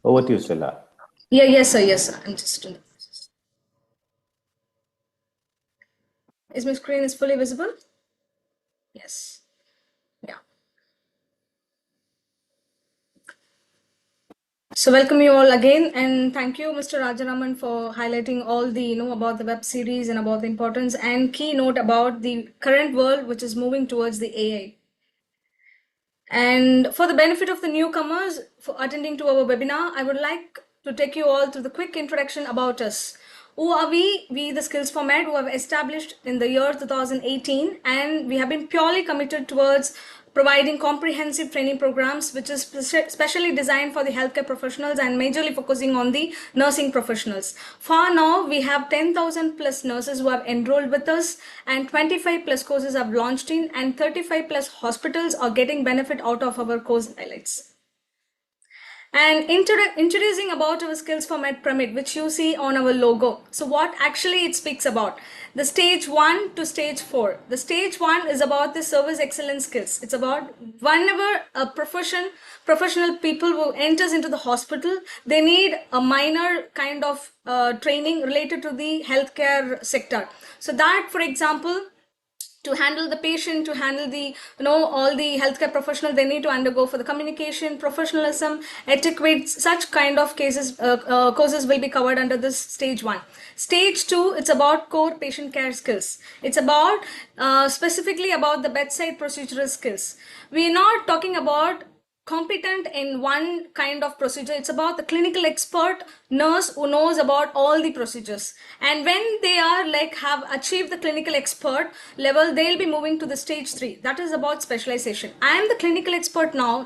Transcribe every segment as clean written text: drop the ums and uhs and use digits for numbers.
Over to you, Stella. Yeah, yes, sir. Yes, sir. I'm just in the process. Is my screen is fully visible? Yes. Yeah. So welcome you all again, and thank you, Mr. Rajaraman, for highlighting all the about the web series and about the importance and keynote about the current world, which is moving towards the AI. And for the benefit of the newcomers for attending to our webinar, I would like to take you all through the quick introduction about us. Who are we? We, the Skills for Med, who have established in the year 2018, and we have been purely committed towards providing comprehensive training programs, which is specially designed for the healthcare professionals and majorly focusing on the nursing professionals. For now, we have 10,000 plus nurses who have enrolled with us, and 25 plus courses have launched in, and 35 plus hospitals are getting benefit out of our course highlights. And introducing about our Skills for Med pyramid, which you see on our logo. So what actually it speaks about? The stage 1 to stage 4. The stage 1 is about the service excellence skills. It's about whenever a professional people who enters into the hospital, they need a minor kind of training related to the healthcare sector. So that, for example, to handle the patient, to handle the all the healthcare professionals, they need to undergo for the communication, professionalism, etiquette, such kind of cases courses will be covered under this stage 1. Stage 2, it's about core patient care skills. It's about specifically about the bedside procedural skills. We're not talking about competent in one kind of procedure. It's about the clinical expert nurse who knows about all the procedures, and when they are have achieved the clinical expert level, they'll be moving to the stage 3. That is about specialization. I am the clinical expert now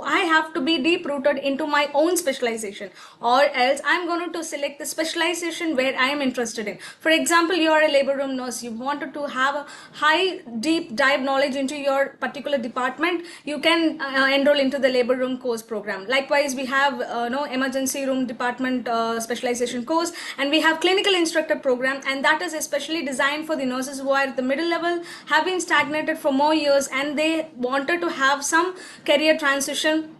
I have to be deep rooted into my own specialization, or else I'm going to select the specialization where I am interested in. For example, you are a labor room nurse, you wanted to have a high deep dive knowledge into your particular department, you can enroll into the labor room course program. Likewise, we have emergency room department specialization course, and we have clinical instructor program, and that is especially designed for the nurses who are at the middle level, have been stagnated for more years, and they wanted to have some career transition.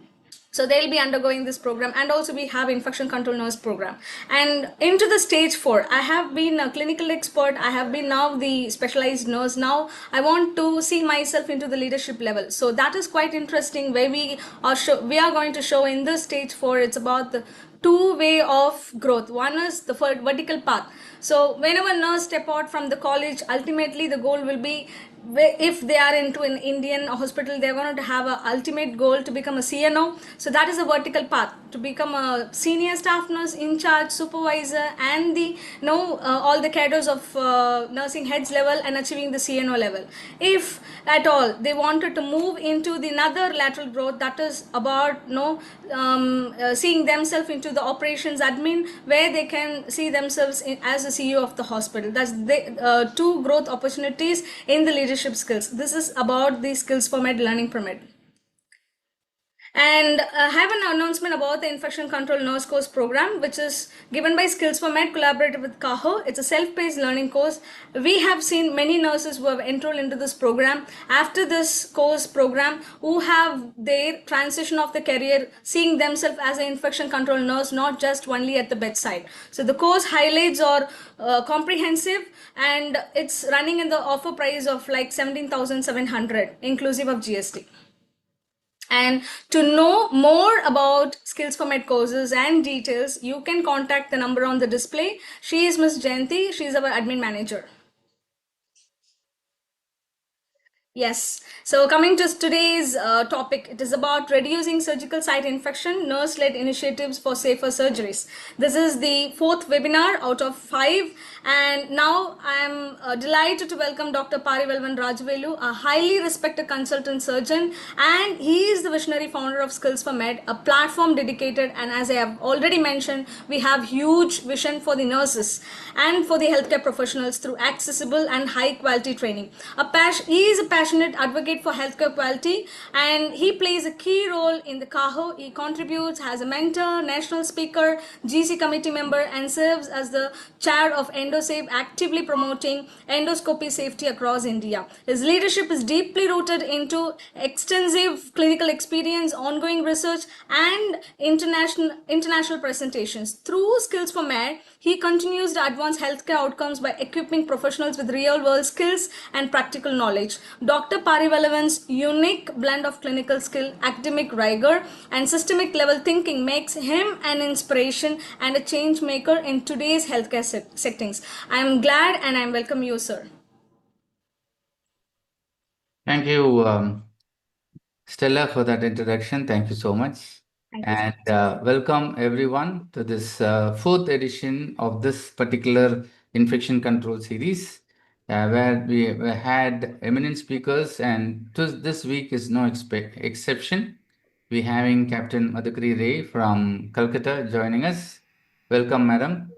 So they'll be undergoing this program. And also we have infection control nurse program. And into the stage 4, I have been a clinical expert, I have been now the specialized nurse. Now I want to see myself into the leadership level. So that is quite interesting, where we are going to show in this stage 4. It's about the two way of growth. One is the vertical path. So whenever nurse step out from the college, ultimately the goal will be, if they are into an Indian hospital, they're going to have an ultimate goal to become a CNO. So that is a vertical path, to become a senior staff nurse, in charge, supervisor, and the all the cadres of nursing heads level, and achieving the CNO level. If at all they wanted to move into the another lateral growth, that is about seeing themselves into the operations admin, where they can see themselves as a CEO of the hospital. That's the two growth opportunities in the leadership skills. This is about the Skills for Med learning pyramid. And I have an announcement about the infection control nurse course program, which is given by Skills for Med, collaborated with 𝐏𝐫𝐞𝐬. It's a self-paced learning course. We have seen many nurses who have enrolled into this program after this course program, who have their transition of the career, seeing themselves as an infection control nurse, not just only at the bedside. So the course highlights are comprehensive, and it's running in the offer price of like 17,700 inclusive of GST. And to know more about Skills for Med courses and details, you can contact the number on the display. She is Ms. Jayanti. She is our admin manager. Yes. So coming to today's topic, it is about reducing surgical site infection, nurse-led initiatives for safer surgeries. This is the 4th webinar out of 5. And now I am delighted to welcome Dr. Parivelvan Rajavelu, a highly respected consultant surgeon, and he is the visionary founder of Skills for Med, a platform dedicated, and as I have already mentioned, we have huge vision for the nurses and for the healthcare professionals through accessible and high quality training. He is a passionate passionate advocate for healthcare quality, and he plays a key role in the 𝐏𝐫𝐸. He contributes as a mentor, national speaker, GC committee member, and serves as the chair of EndoSafe, actively promoting endoscopy safety across India. His leadership is deeply rooted into extensive clinical experience, ongoing research, and international presentations. Through Skills for Med, he continues to advance healthcare outcomes by equipping professionals with real-world skills and practical knowledge. Dr. Parivalovan's unique blend of clinical skill, academic rigor, and systemic level thinking makes him an inspiration and a change maker in today's healthcare settings. I am glad and I welcome you, sir. Thank you, Stella, for that introduction. Thank you so much. Thank you. And welcome everyone to this fourth edition of this particular infection control series, where we had eminent speakers, and this week is no exception. We're having Captain Madhukari Ray from Calcutta joining us. Welcome, madam.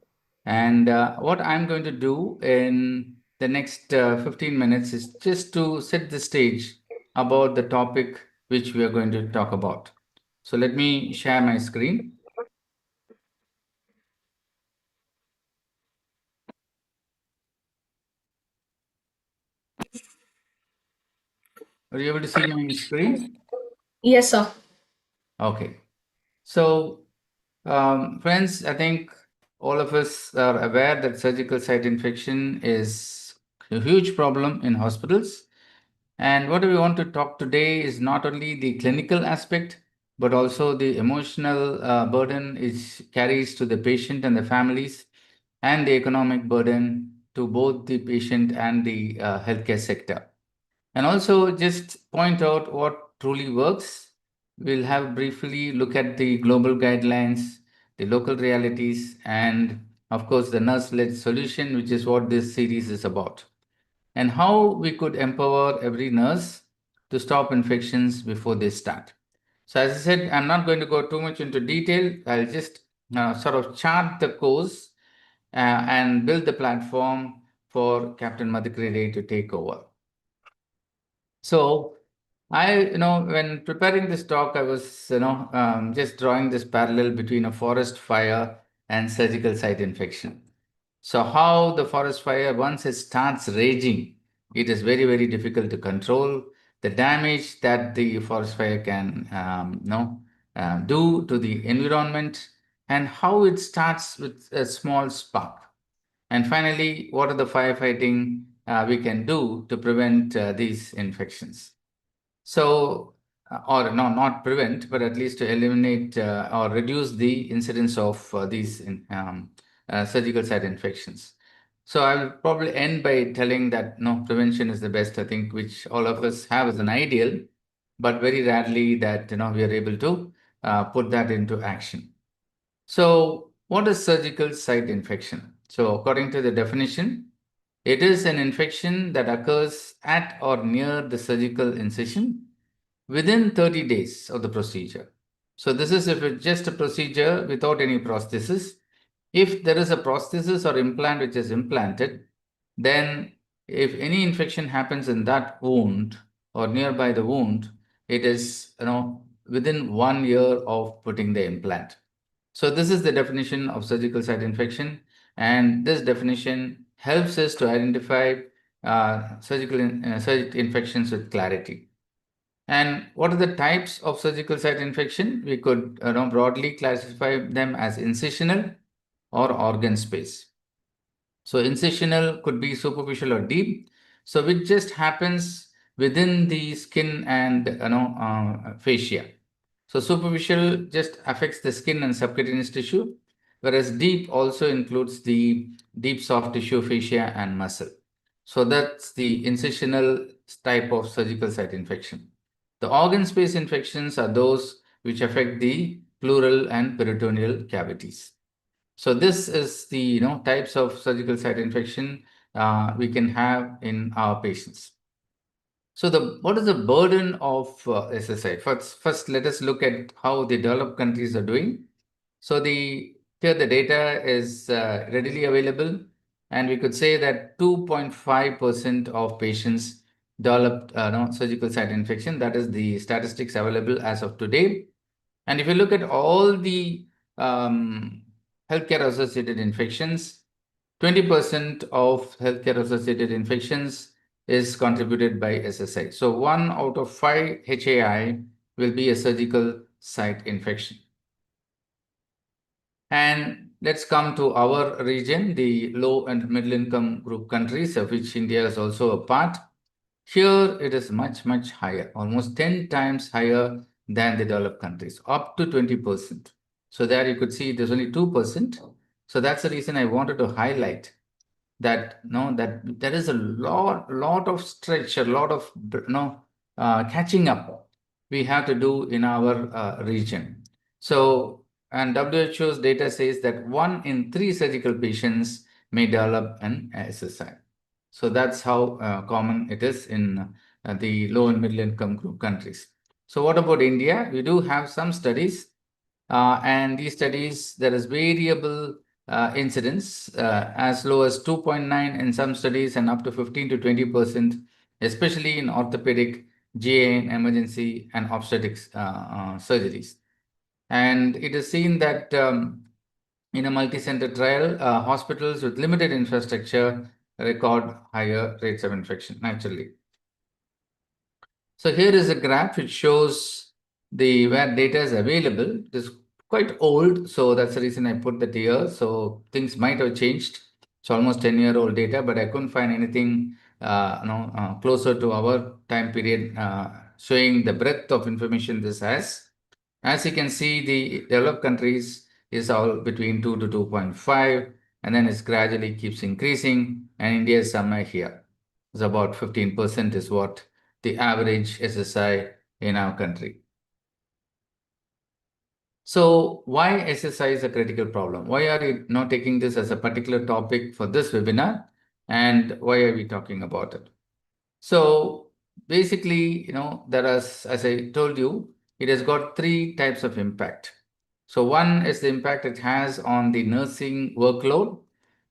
And what I'm going to do in the next 15 minutes is just to set the stage about the topic which we are going to talk about. So let me share my screen. Are you able to see my screen? Yes, sir. Okay. So, friends, I think all of us are aware that surgical site infection is a huge problem in hospitals. And what we want to talk today is not only the clinical aspect, but also the emotional burden it carries to the patient and the families, and the economic burden to both the patient and the healthcare sector. And also just point out what truly works. We'll have briefly look at the global guidelines, the local realities, and of course the nurse-led solution, which is what this series is about, and how we could empower every nurse to stop infections before they start. So as I said, I'm not going to go too much into detail. I'll just sort of chart the course and build the platform for Captain Madhukari Ray to take over. So when preparing this talk, I was, just drawing this parallel between a forest fire and surgical site infection. So how the forest fire, once it starts raging, it is very, very difficult to control the damage that the forest fire can, do to the environment, and how it starts with a small spark. And finally, what are the firefighting we can do to prevent these infections? So, or no, not prevent, but at least to eliminate or reduce the incidence of these surgical site infections. So I will probably end by telling that no, prevention is the best, I think, which all of us have as an ideal, but very rarely that we are able to put that into action. So what is surgical site infection? So according to the definition, it is an infection that occurs at or near the surgical incision within 30 days of the procedure. So this is if it's just a procedure without any prosthesis. If there is a prosthesis or implant which is implanted, then if any infection happens in that wound or nearby the wound, it is within 1 year of putting the implant. So this is the definition of surgical site infection, and this definition helps us to identify surgical infections with clarity. And what are the types of surgical site infection? We could broadly classify them as incisional or organ space. So incisional could be superficial or deep, so which just happens within the skin and fascia. So superficial just affects the skin and subcutaneous tissue, whereas deep also includes the deep soft tissue, fascia, and muscle. So that's the incisional type of surgical site infection. The organ space infections are those which affect the pleural and peritoneal cavities. So this is the types of surgical site infection we can have in our patients. So what is the burden of SSI? First, let us look at how the developed countries are doing. So here the data is readily available, and we could say that 2.5% of patients developed surgical site infection. That is the statistics available as of today. And if you look at all the healthcare associated infections, 20% of healthcare associated infections is contributed by SSI. So 1 out of 5 HAI will be a surgical site infection. And let's come to our region, the low and middle income group countries, of which India is also a part. Here it is much, much higher, almost 10 times higher than the developed countries, up to 20%. So there you could see there's only 2%. So that's the reason I wanted to highlight that that there is a lot of stretch, a lot of catching up we have to do in our region. So, and WHO's data says that 1 in 3 surgical patients may develop an SSI. So that's how common it is in the low and middle income group countries. So what about India? We do have some studies, and these studies, there is variable incidence as low as 2.9 in some studies and up to 15 to 20%, especially in orthopedic, GI, emergency, and obstetrics surgeries. And it is seen that in a multi-center trial, hospitals with limited infrastructure record higher rates of infection, naturally. So here is a graph which shows where data is available. It is quite old, so that's the reason I put that here. So things might have changed. It's almost 10-year-old data, but I couldn't find anything closer to our time period showing the breadth of information this has. As you can see, the developed countries is all between 2 to 2.5, and then it gradually keeps increasing, and India is somewhere here. It's about 15% is what the average SSI in our country. So why SSI is a critical problem? Why are you not taking this as a particular topic for this webinar? And why are we talking about it? So basically, there is, as I told you, it has got 3 types of impact. So one is the impact it has on the nursing workload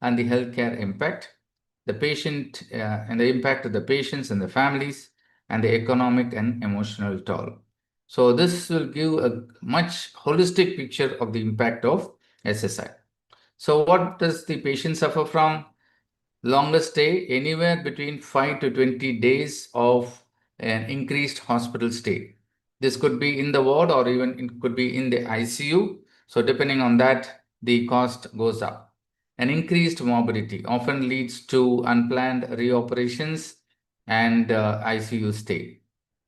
and the healthcare impact, the patient and the impact of the patients and the families, and the economic and emotional toll. So this will give a much holistic picture of the impact of SSI. So what does the patient suffer from? Longer stay, anywhere between 5 to 20 days of an increased hospital stay. This could be in the ward or even it could be in the ICU. So depending on that, the cost goes up. An increased morbidity often leads to unplanned reoperations and ICU stay.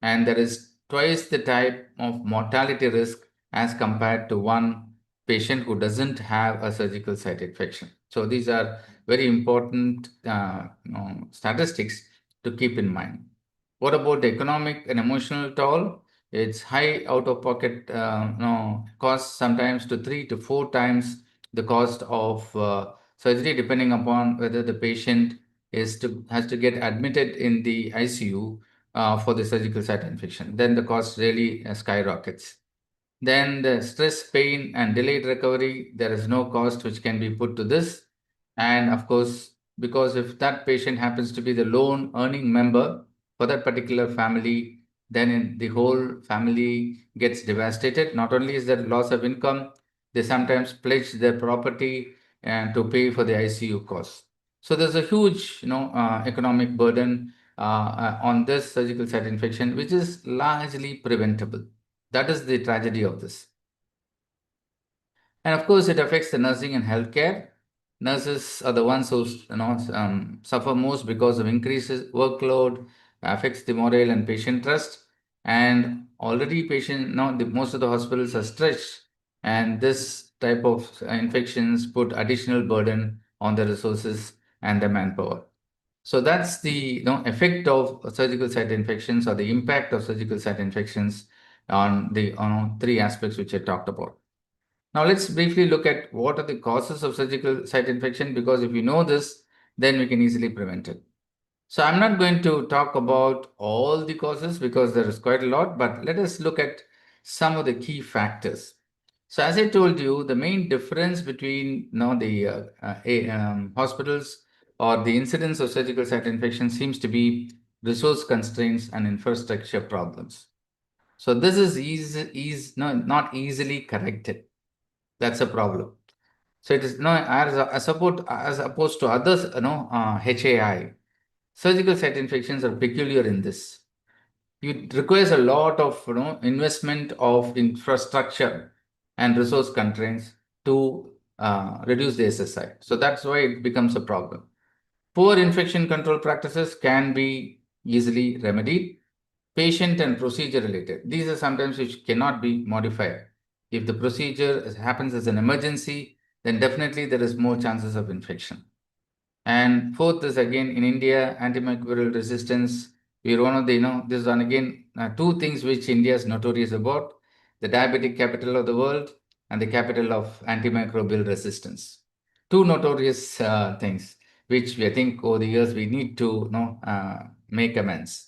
And there is twice the type of mortality risk as compared to one patient who doesn't have a surgical site infection. So these are very important statistics to keep in mind. What about the economic and emotional toll? It's high out-of-pocket costs, sometimes to 3 to 4 times the cost of surgery, depending upon whether the patient has to get admitted in the ICU for the surgical site infection. Then the cost really skyrockets. Then the stress, pain, and delayed recovery, there is no cost which can be put to this. And of course, because if that patient happens to be the lone earning member for that particular family, then the whole family gets devastated. Not only is there loss of income, they sometimes pledge their property and to pay for the ICU costs. So there's a huge, economic burden on this surgical site infection, which is largely preventable. That is the tragedy of this. And of course, it affects the nursing and healthcare. Nurses are the ones who suffer most because of increased workload, affects the morale and patient trust. And already most of the hospitals are stretched, and this type of infections put additional burden on the resources and the manpower. So that's the effect of surgical site infections, or the impact of surgical site infections on the 3 aspects which I talked about. Now let's briefly look at what are the causes of surgical site infection, because if you know this, then we can easily prevent it. So I'm not going to talk about all the causes because there is quite a lot, but let us look at some of the key factors. So as I told you, the main difference between the hospitals or the incidence of surgical site infection seems to be resource constraints, and infrastructure problems. So this is not easily corrected. That's a problem. So it is as opposed to others, HAI. Surgical site infections are peculiar in this. It requires a lot of investment of infrastructure and resource constraints to reduce the SSI. So that's why it becomes a problem. Poor infection control practices can be easily remedied. Patient and procedure related. These are sometimes which cannot be modified. If the procedure happens as an emergency, then definitely there is more chances of infection. And fourth is again in India, antimicrobial resistance. We're one of the, this one again, two things which India is notorious about: the diabetic capital of the world and the capital of antimicrobial resistance. Two notorious things which I think over the years we need to make amends.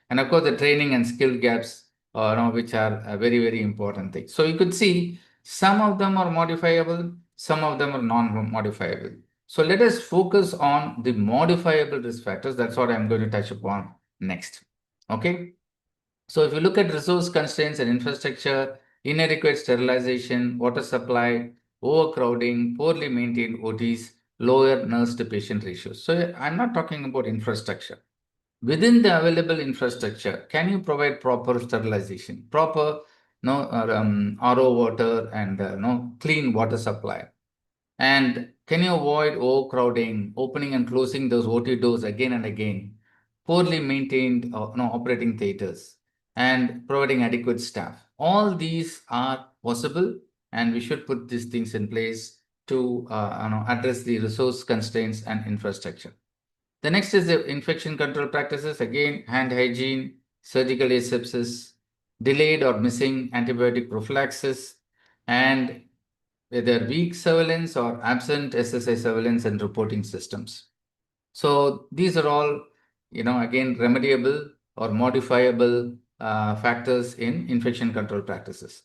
And of course, the training and skill gaps, which are a very, very important thing. So you could see some of them are modifiable, some of them are non-modifiable. So let us focus on the modifiable risk factors. That's what I'm going to touch upon next. Okay. So if you look at resource constraints and infrastructure, inadequate sterilization, water supply, overcrowding, poorly maintained OTs, lower nurse to patient ratios. So I'm not talking about infrastructure. Within the available infrastructure, can you provide proper sterilization, proper RO water and clean water supply? And can you avoid overcrowding, opening and closing those OT doors again and again, poorly maintained operating theaters, and providing adequate staff? All these are possible, and we should put these things in place to address the resource constraints and infrastructure. The next is the infection control practices. Again, hand hygiene, surgical asepsis, delayed or missing antibiotic prophylaxis, and whether weak surveillance or absent SSI surveillance and reporting systems. So these are all, again, remediable or modifiable factors in infection control practices.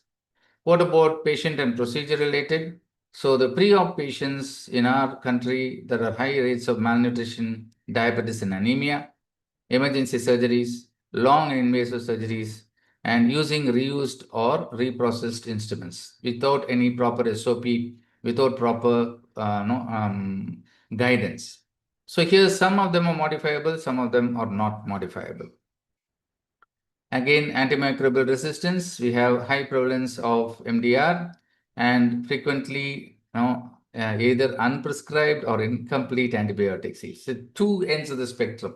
What about patient and procedure related? So the pre-op patients in our country, there are high rates of malnutrition, diabetes and anemia, emergency surgeries, long and invasive surgeries, and using reused or reprocessed instruments without any proper SOP, without proper guidance. So here some of them are modifiable, some of them are not modifiable. Again, antimicrobial resistance, we have high prevalence of MDR and frequently either unprescribed or incomplete antibiotics. It's the two ends of the spectrum.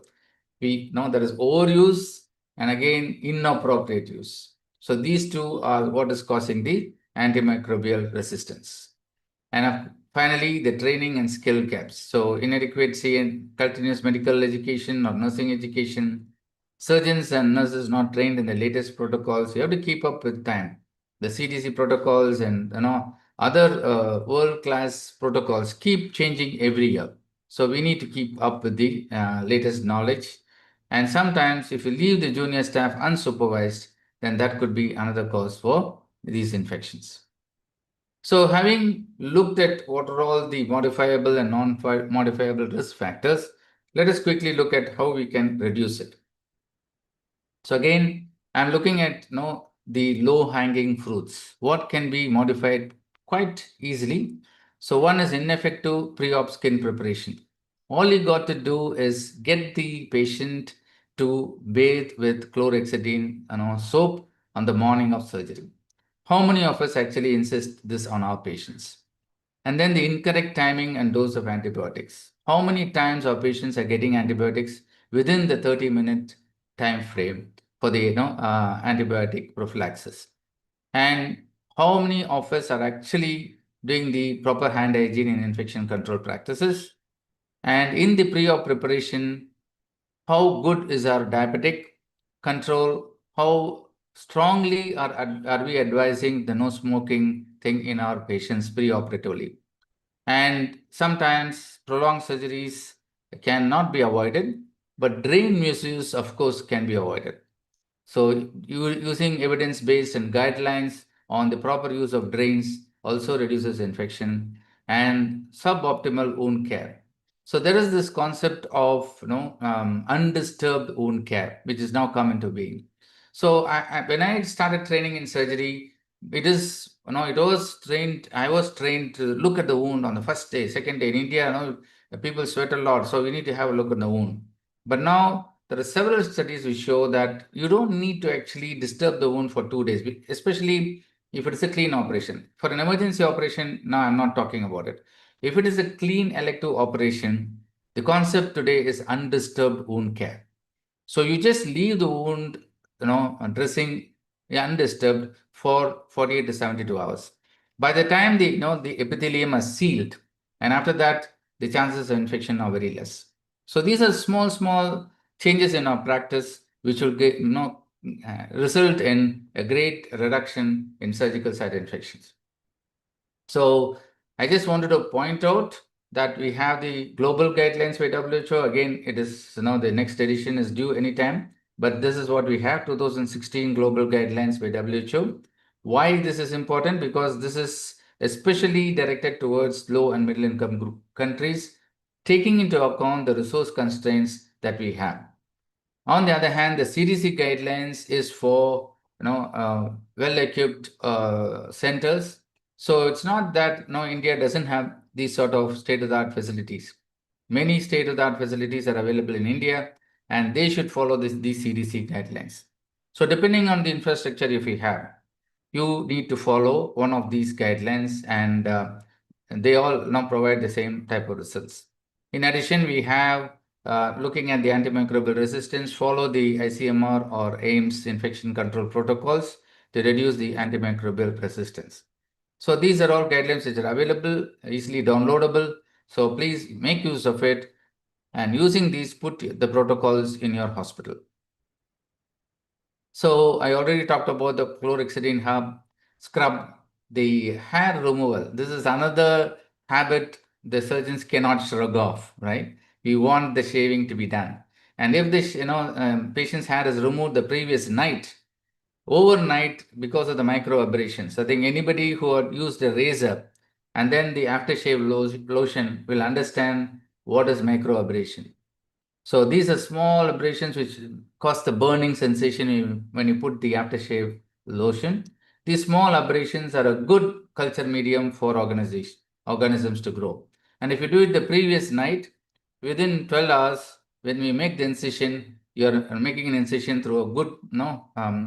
We know there is overuse and again inappropriate use. So these two are what is causing the antimicrobial resistance. And finally, the training and skill gaps. So inadequacy in continuous medical education or nursing education, surgeons and nurses not trained in the latest protocols. You have to keep up with time. The CDC protocols and other world-class protocols keep changing every year. So we need to keep up with the latest knowledge. And sometimes if you leave the junior staff unsupervised, then that could be another cause for these infections. So having looked at what are all the modifiable and non-modifiable risk factors, let us quickly look at how we can reduce it. So again, I'm looking at the low-hanging fruits. What can be modified quite easily? So one is ineffective pre-op skin preparation. All you got to do is get the patient to bathe with chlorhexidine soap on the morning of surgery. How many of us actually insist this on our patients? And then the incorrect timing and dose of antibiotics. How many times our patients are getting antibiotics within the 30-minute time frame for the antibiotic prophylaxis? And how many of us are actually doing the proper hand hygiene and infection control practices? And in the pre-op preparation, how good is our diabetic control? How strongly are we advising the no smoking thing in our patients pre-operatively? And sometimes prolonged surgeries cannot be avoided, but drain misuse, of course, can be avoided. So using evidence-based and guidelines on the proper use of drains also reduces infection, and suboptimal wound care. So there is this concept of undisturbed wound care, which is now come into being. So when I started training in surgery, it was trained. I was trained to look at the wound on the first day, second day. In India, people sweat a lot, so we need to have a look at the wound. But now there are several studies which show that you don't need to actually disturb the wound for 2 days, especially if it is a clean operation. For an emergency operation, now I'm not talking about it. If it is a clean elective operation, the concept today is undisturbed wound care. So you just leave the wound, dressing undisturbed for 48 to 72 hours. By the time the epithelium is sealed, and after that, the chances of infection are very less. So these are small changes in our practice, which will result in a great reduction in surgical site infections. So I just wanted to point out that we have the global guidelines by WHO. Again, it is, the next edition is due anytime, but this is what we have, 2016 global guidelines by WHO. Why this is important? Because this is especially directed towards low and middle income group countries, taking into account the resource constraints that we have. On the other hand, the CDC guidelines is for well-equipped centers. So it's not that India doesn't have these sort of state-of-the-art facilities. Many state-of-the-art facilities are available in India, and they should follow these CDC guidelines. So depending on the infrastructure if you have, you need to follow one of these guidelines, and they all now provide the same type of results. In addition, we have looking at the antimicrobial resistance, follow the ICMR or AIMS infection control protocols to reduce the antimicrobial resistance. So these are all guidelines which are available, easily downloadable. So please make use of it, and using these, put the protocols in your hospital. So I already talked about the chlorhexidine hub scrub, the hair removal. This is another habit the surgeons cannot shrug off, right? We want the shaving to be done. And if this, patient's hair is removed the previous night, overnight, because of the micro abrasions, I think anybody who had used a razor and then the aftershave lotion will understand what is micro abrasion. So these are small abrasions which cause the burning sensation when you put the aftershave lotion. These small abrasions are a good culture medium for organisms to grow. And if you do it the previous night, within 12 hours, when we make the incision, you're making an incision through a good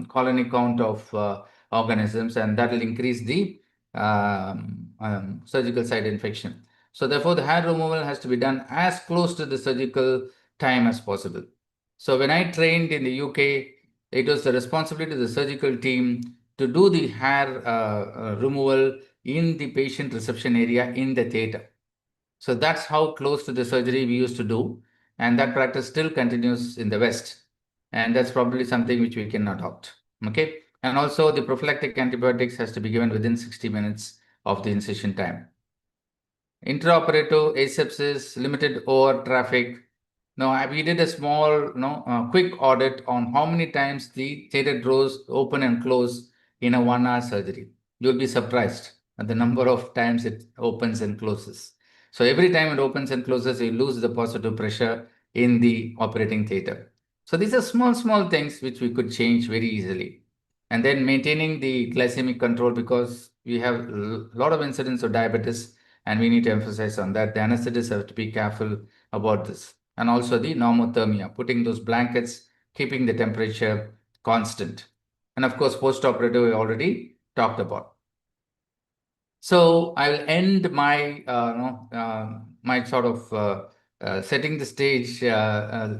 colony count of organisms, and that will increase the surgical site infection. So therefore, the hair removal has to be done as close to the surgical time as possible. So when I trained in the UK, it was the responsibility of the surgical team to do the hair removal in the patient reception area in the theater. So that's how close to the surgery we used to do. And that practice still continues in the West. And that's probably something which we can adopt. Okay. And also the prophylactic antibiotics has to be given within 60 minutes of the incision time. Intraoperative asepsis, limited OR traffic. Now, we did a small, quick audit on how many times the theater doors open and close in a 1 hour surgery. You'll be surprised at the number of times it opens and closes. So every time it opens and closes, you lose the positive pressure in the operating theater. So these are small things which we could change very easily. And then maintaining the glycemic control, because we have a lot of incidents of diabetes, and we need to emphasize on that. The anesthetists have to be careful about this. And also the normothermia, putting those blankets, keeping the temperature constant. And of course, post-operative, we already talked about. So I'll end my my sort of setting the stage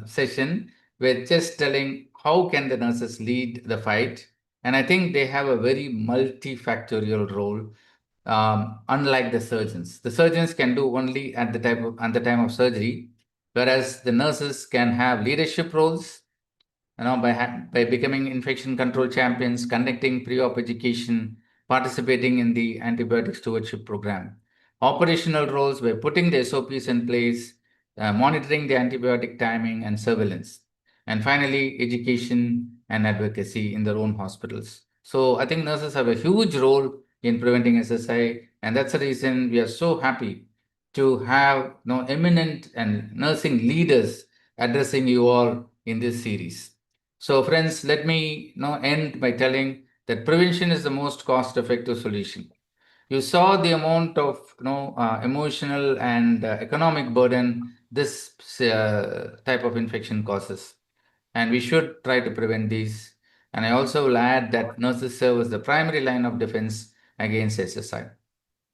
session with just telling how can the nurses lead the fight. And I think they have a very multifactorial role. Unlike the surgeons. The surgeons can do only at the time of surgery, whereas the nurses can have leadership roles, by becoming infection control champions, conducting pre-op education, participating in the antibiotic stewardship program. Operational roles by putting the SOPs in place, monitoring the antibiotic timing and surveillance. And finally, education and advocacy in their own hospitals. So I think nurses have a huge role in preventing SSI, and that's the reason we are so happy to have eminent and nursing leaders addressing you all in this series. So, friends, let me end by telling that prevention is the most cost-effective solution. You saw the amount of emotional and economic burden this type of infection causes, and we should try to prevent these. And I also will add that nurses serve as the primary line of defense against SSI.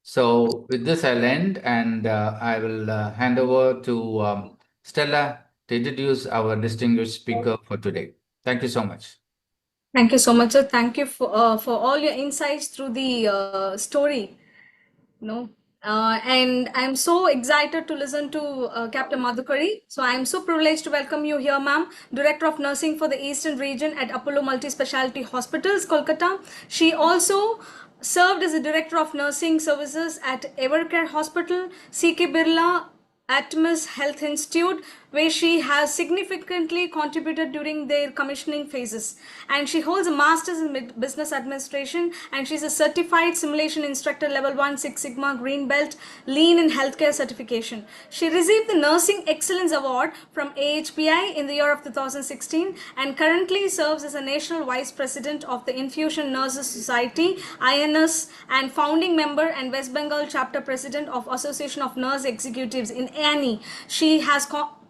So with this, I'll end, and I will hand over to Stella to introduce our distinguished speaker for today. Thank you so much. Thank you so much, sir. Thank you for all your insights through the story. No. And I'm so excited to listen to Captain Madhukari. So I'm so privileged to welcome you here, ma'am, Director of Nursing for the Eastern Region at Apollo Multi-Speciality Hospitals, Kolkata. She also served as a Director of Nursing Services at Evercare Hospital, C.K. Birla Atmos Health Institute, where she has significantly contributed during their commissioning phases. And she holds a master's in business administration, and she's a certified simulation instructor level 1 Six Sigma Green Belt Lean in Healthcare certification. She received the Nursing Excellence Award from 𝐼HPI in the year of 2016 and currently serves as a national vice president of the Infusion Nurses Society, INS, and founding member and West Bengal chapter president of Association of Nurse Executives in ANI. She has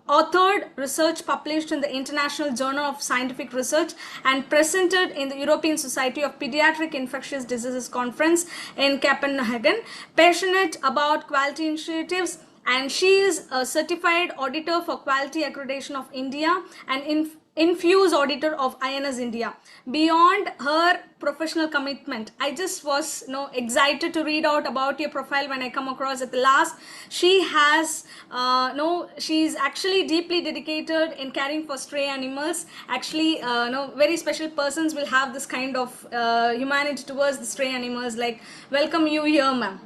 authored research published in the International Journal of Scientific Research and presented in the European Society of Pediatric Infectious Diseases Conference in Copenhagen. Passionate about quality initiatives, and she is a certified auditor for Quality Accreditation of India and infuse auditor of INS India. Beyond her professional commitment, I just was excited to read out about your profile when I come across at the last. She has she's actually deeply dedicated in caring for stray animals. Actually, very special persons will have this kind of humanity towards the stray animals. Like, welcome you here, ma'am.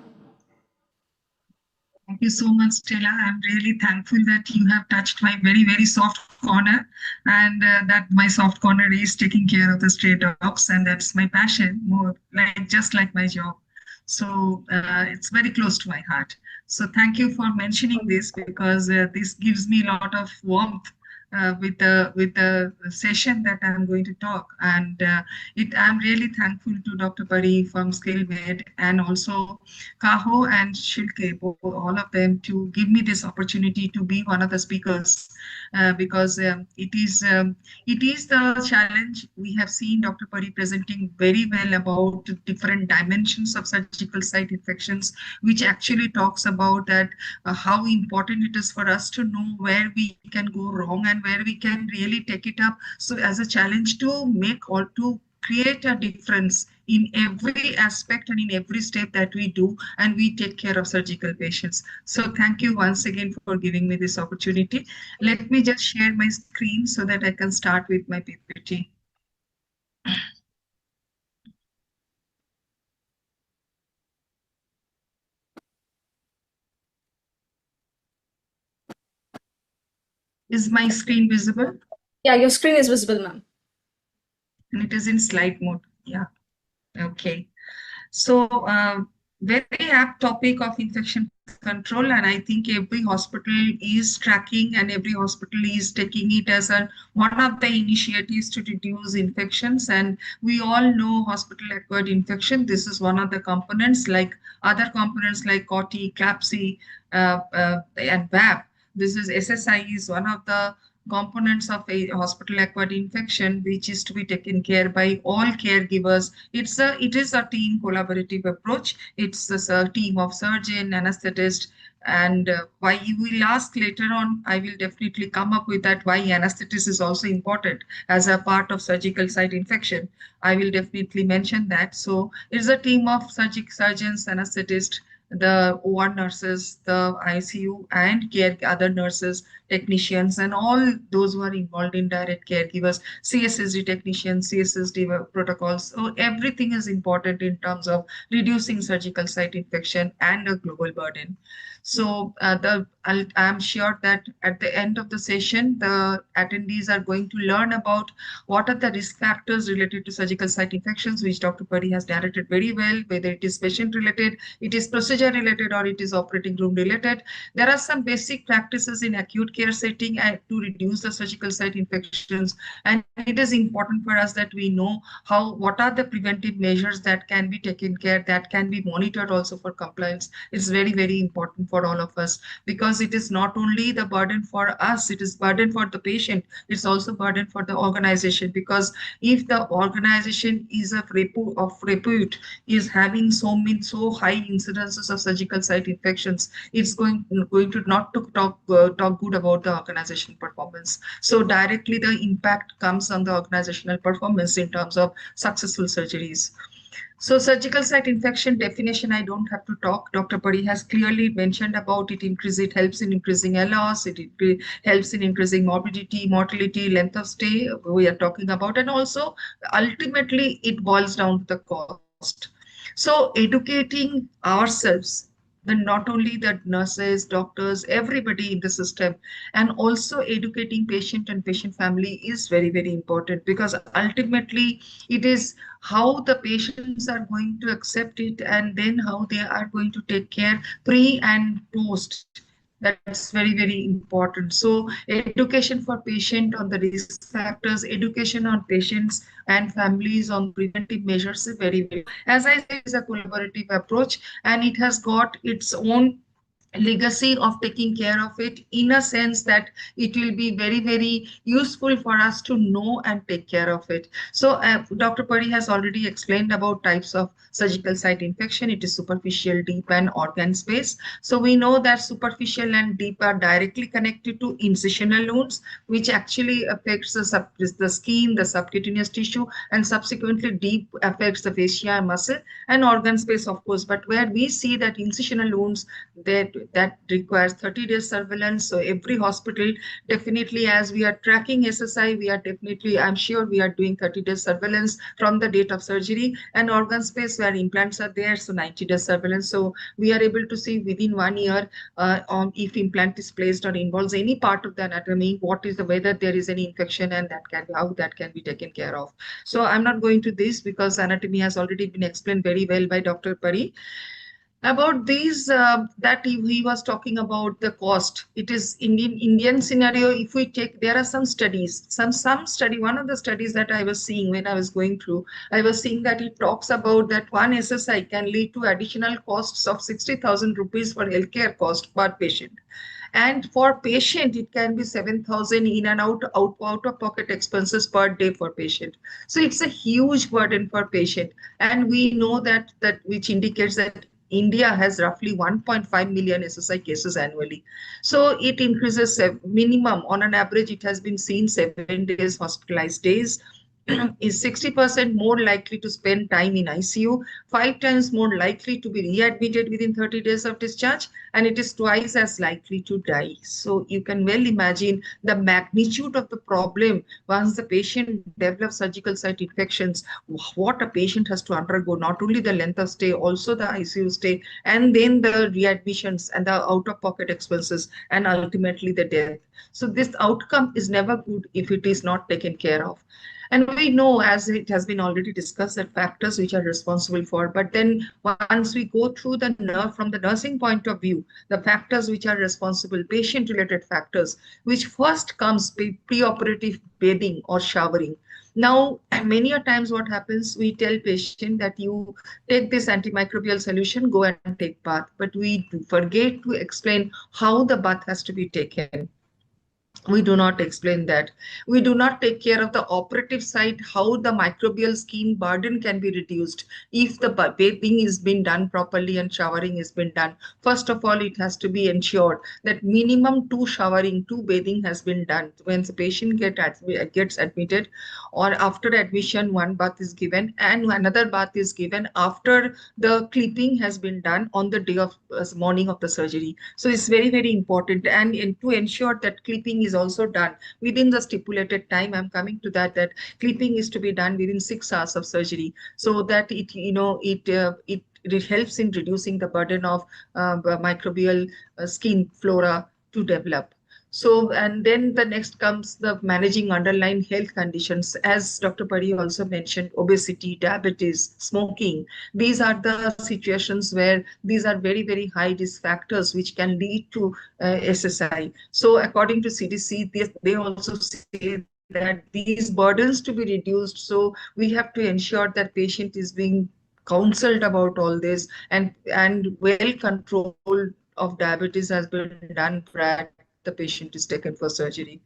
Thank you so much, Stella. I'm really thankful that you have touched my very, very soft corner, and that my soft corner is taking care of the stray dogs, and that's my passion, more like just like my job. So it's very close to my heart. So thank you for mentioning this, because this gives me a lot of warmth with the session that I'm going to talk. And I'm really thankful to Dr. Pari from SkillMed, and also 𝐏𝐿 and 𝐳𝐿, all of them, to give me this opportunity to be one of the speakers, because it is the challenge. We have seen Dr. Pari presenting very well about different dimensions of surgical site infections, which actually talks about that how important it is for us to know where we can go wrong and where we can really take it up. So as a challenge to make or to create a difference in every aspect and in every step that we do, and we take care of surgical patients. So thank you once again for giving me this opportunity. Let me just share my screen so that I can start with my PPT. Is my screen visible? Yeah, your screen is visible, ma'am. And it is in slide mode. Yeah. Okay. So very apt topic of infection control, and I think every hospital is tracking and every hospital is taking it as one of the initiatives to reduce infections. And we all know hospital-acquired infection. This is one of the components, like other components like COTI, CLABSI, and VAP. This is SSI is one of the components of a hospital-acquired infection, which is to be taken care by all caregivers. It is a team collaborative approach. It's a team of surgeon, anesthetist, and why you will ask later on, I will definitely come up with that, why anesthetist is also important as a part of surgical site infection. I will definitely mention that. So it's a team of surgeons, anesthetists, the OR nurses, the ICU and other nurses, technicians, and all those who are involved in direct caregivers, CSSD technicians, CSSD protocols. So everything is important in terms of reducing surgical site infection and a global burden. So I'm sure that at the end of the session, the attendees are going to learn about what are the risk factors related to surgical site infections, which Dr. Puri has narrated very well, whether it is patient related, it is procedure related, or it is operating room related. There are some basic practices in acute care setting to reduce the surgical site infections. And it is important for us that we know what are the preventive measures that can be taken care, that can be monitored also for compliance. It's very, very important for all of us, because it is not only the burden for us, it is burden for the patient. It's also burden for the organization, because if the organization is of repute, is having so high incidences of surgical site infections, it's going to not to talk good about the organization performance. So directly the impact comes on the organizational performance in terms of successful surgeries. So surgical site infection definition, I don't have to talk. Dr. Puri has clearly mentioned about it. It helps in increasing LOS, it helps in increasing morbidity, mortality, length of stay we are talking about, and also ultimately it boils down to the cost. So educating ourselves, then not only the nurses, doctors, everybody in the system, and also educating patient and patient family is very, very important, because ultimately it is how the patients are going to accept it, and then how they are going to take care pre and post. That's very, very important. So education for patient on the risk factors, education on patients and families on preventive measures is very, very, as I said, is a collaborative approach, and it has got its own legacy of taking care of it, in a sense that it will be very, very useful for us to know and take care of it. So Dr. Puri has already explained about types of surgical site infection. It is superficial, deep, and organ space. So we know that superficial and deep are directly connected to incisional wounds, which actually affects the skin, the subcutaneous tissue, and subsequently deep affects the fascia and muscle and organ space, of course. But where we see that incisional wounds, that requires 30 days surveillance. So every hospital, definitely, as we are tracking SSI, we are definitely, I'm sure we are doing 30 days surveillance from the date of surgery, and organ space where implants are there, so 90 days surveillance. So we are able to see within 1 year if implant is placed or involves any part of the anatomy, what is whether there is any infection, and how that can be taken care of. So I'm not going to this, because anatomy has already been explained very well by Dr. Puri. About these, that he was talking about the cost. It is Indian scenario. If we take, there are some studies, some study. One of the studies that I was seeing when I was going through, I was seeing that it talks about that one SSI can lead to additional costs of 60,000 rupees for healthcare cost per patient. And for patient, it can be 7,000 in and out of pocket expenses per day for patient. So it's a huge burden for patient. And we know that which indicates that India has roughly 1.5 million SSI cases annually. So it increases minimum, on an average, it has been seen 7 days hospitalized days. Is 60% more likely to spend time in ICU, 5 times more likely to be readmitted within 30 days of discharge, and it is twice as likely to die. So you can well imagine the magnitude of the problem once the patient develops surgical site infections, what a patient has to undergo, not only the length of stay, also the ICU stay, and then the readmissions and the out-of-pocket expenses, and ultimately the death. So this outcome is never good if it is not taken care of. And we know, as it has been already discussed, that factors which are responsible for, but then once we go through from the nursing point of view, the factors which are responsible, patient-related factors, which first comes pre-operative bathing or showering. Now, many a times what happens, we tell patient that you take this antimicrobial solution, go and take bath, but we forget to explain how the bath has to be taken. We do not explain that. We do not take care of the operative side, how the microbial skin burden can be reduced if the bathing is being done properly and showering is been done. First of all, it has to be ensured that minimum two bathing has been done. When the patient gets admitted, or after admission, one bath is given and another bath is given after the clipping has been done on the day of morning of the surgery. So it's very, very important. And to ensure that clipping is also done within the stipulated time, I'm coming to that, that clipping is to be done within 6 hours of surgery, so that it helps in reducing the burden of microbial skin flora to develop. So, and then the next comes the managing underlying health conditions. As Dr. Pari also mentioned, obesity, diabetes, smoking. These are the situations where these are very, very high risk factors which can lead to SSI. So according to CDC, they also say that these burdens to be reduced. So we have to ensure that patient is being counseled about all this, and well control of diabetes has been done prior the patient is taken for surgery.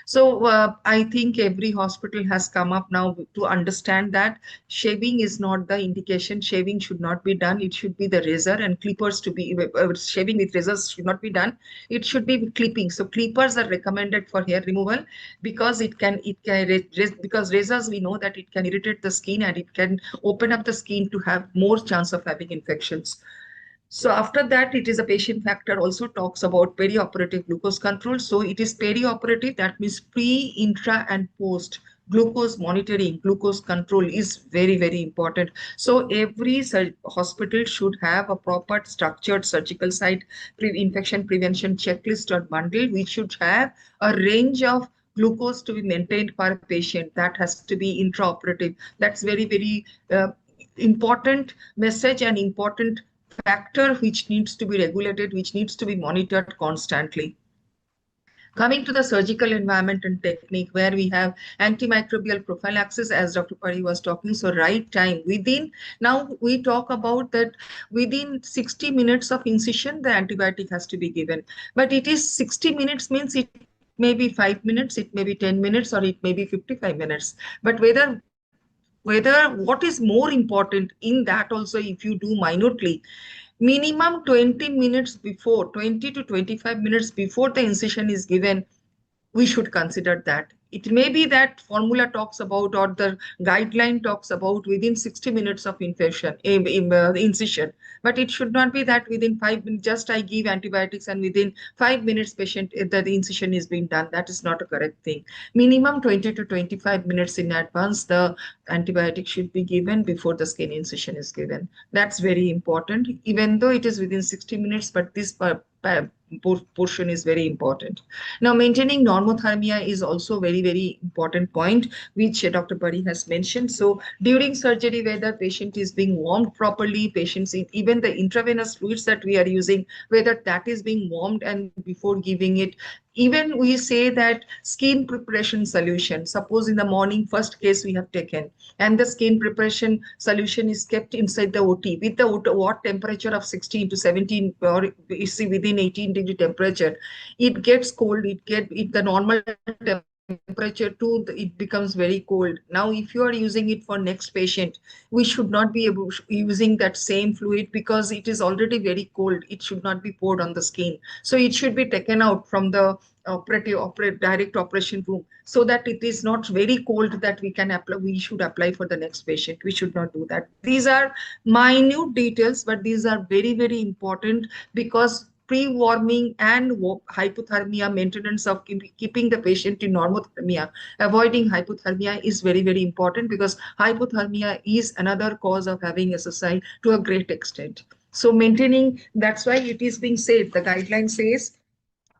So I think every hospital has come up now to understand that shaving is not the indication. Shaving should not be done. It should be the razor, and clippers to be shaving with razors should not be done. It should be clipping. So clippers are recommended for hair removal because because razors, we know that it can irritate the skin and it can open up the skin to have more chance of having infections. So after that, it is a patient factor also talks about perioperative glucose control. So it is perioperative, that means pre, intra, and post glucose monitoring, glucose control is very, very important. So every hospital should have a proper structured surgical site infection prevention checklist or bundle, which should have a range of glucose to be maintained per patient. That has to be intraoperative. That's very, very important message and important factor which needs to be regulated, which needs to be monitored constantly. Coming to the surgical environment and technique, where we have antimicrobial prophylaxis, as Dr. Pari was talking, so right time within, now we talk about that within 60 minutes of incision, the antibiotic has to be given. But it is 60 minutes means it may be 5 minutes, it may be 10 minutes, or it may be 55 minutes. But whether what is more important in that also, if you do minutely, minimum 20 minutes before, 20 to 25 minutes before the incision is given, we should consider that. It may be that formula talks about, or the guideline talks about within 60 minutes of incision, but it should not be that within 5 minutes, just I give antibiotics and within 5 minutes patient, the incision is being done. That is not a correct thing. Minimum 20 to 25 minutes in advance, the antibiotic should be given before the skin incision is given. That's very important, even though it is within 60 minutes, but this portion is very important. Now, maintaining normothermia is also very, very important point, which Dr. Pari has mentioned. So during surgery, whether patient is being warmed properly, patients, even the intravenous fluids that we are using, whether that is being warmed and before giving it. Even we say that skin preparation solution, suppose in the morning, first case we have taken, and the skin preparation solution is kept inside the OT with the water temperature of 16 to 17, or you see within 18-degree temperature, it gets cold, the normal temperature too, it becomes very cold. Now, if you are using it for next patient, we should not be using that same fluid because it is already very cold. It should not be poured on the skin. So it should be taken out from the direct operation room, so that it is not very cold that we should apply for the next patient. We should not do that. These are minute details, but these are very, very important, because pre-warming and hypothermia, maintenance of keeping the patient in normothermia, avoiding hypothermia is very, very important, because hypothermia is another cause of having SSI to a great extent. So maintaining, that's why it is being said, the guideline says,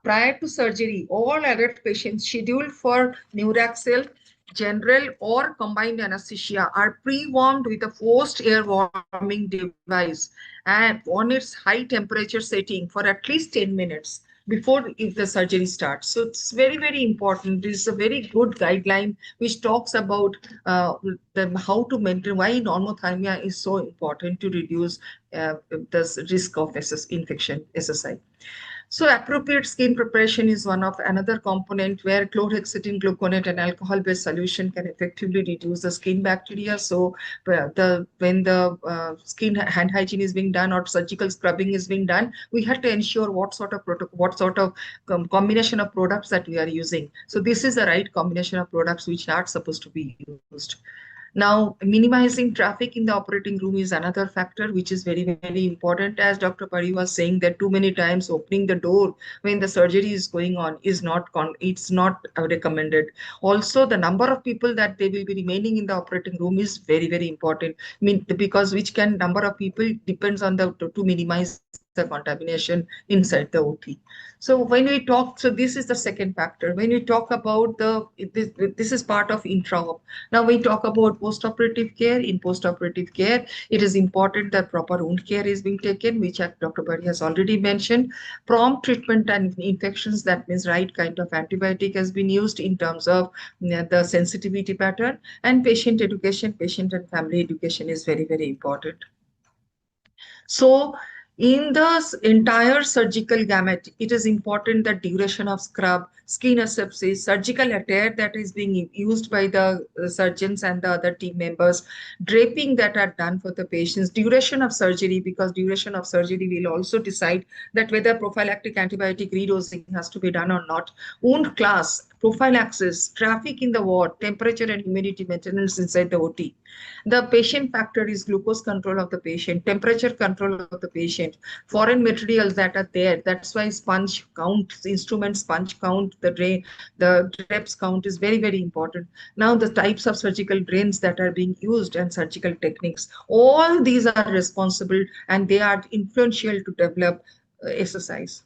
prior to surgery, all adult patients scheduled for neuraxial, general, or combined anesthesia are pre-warmed with a forced air warming device and on its high temperature setting for at least 10 minutes before if the surgery starts. So it's very, very important. This is a very good guideline which talks about how to maintain, why normothermia is so important to reduce the risk of infection, SSI. So appropriate skin preparation is one of another component where chlorhexidine, gluconate, and alcohol-based solution can effectively reduce the skin bacteria. So when the skin hand hygiene is being done or surgical scrubbing is being done, we have to ensure what sort of combination of products that we are using. So this is the right combination of products which are supposed to be used. Now, minimizing traffic in the operating room is another factor which is very, very important. As Dr. Pari was saying, that too many times opening the door when the surgery is going on is it's not recommended. Also, the number of people that they will be remaining in the operating room is very, very important. I mean, because which can number of people depends on the to minimize the contamination inside the OT. So when we talk, so this is the second factor. When we talk about this is part of intra-op. Now we talk about post-operative care. In post-operative care, it is important that proper wound care is being taken, which Dr. Bari has already mentioned. Prompt treatment and infections, that means right kind of antibiotic has been used in terms of the sensitivity pattern, and patient education, patient and family education is very, very important. So in the entire surgical gamut, it is important that duration of scrub, skin asepsis, surgical attire that is being used by the surgeons and the other team members, draping that are done for the patients, duration of surgery, because duration of surgery will also decide that whether prophylactic antibiotic redosing has to be done or not, wound class, prophylaxis, traffic in the ward, temperature and humidity maintenance inside the OT. The patient factor is glucose control of the patient, temperature control of the patient, foreign materials that are there. That's why sponge count, instrument sponge count, the drapes count is very, very important. Now the types of surgical drains that are being used and surgical techniques, all these are responsible and they are influential to develop exercise.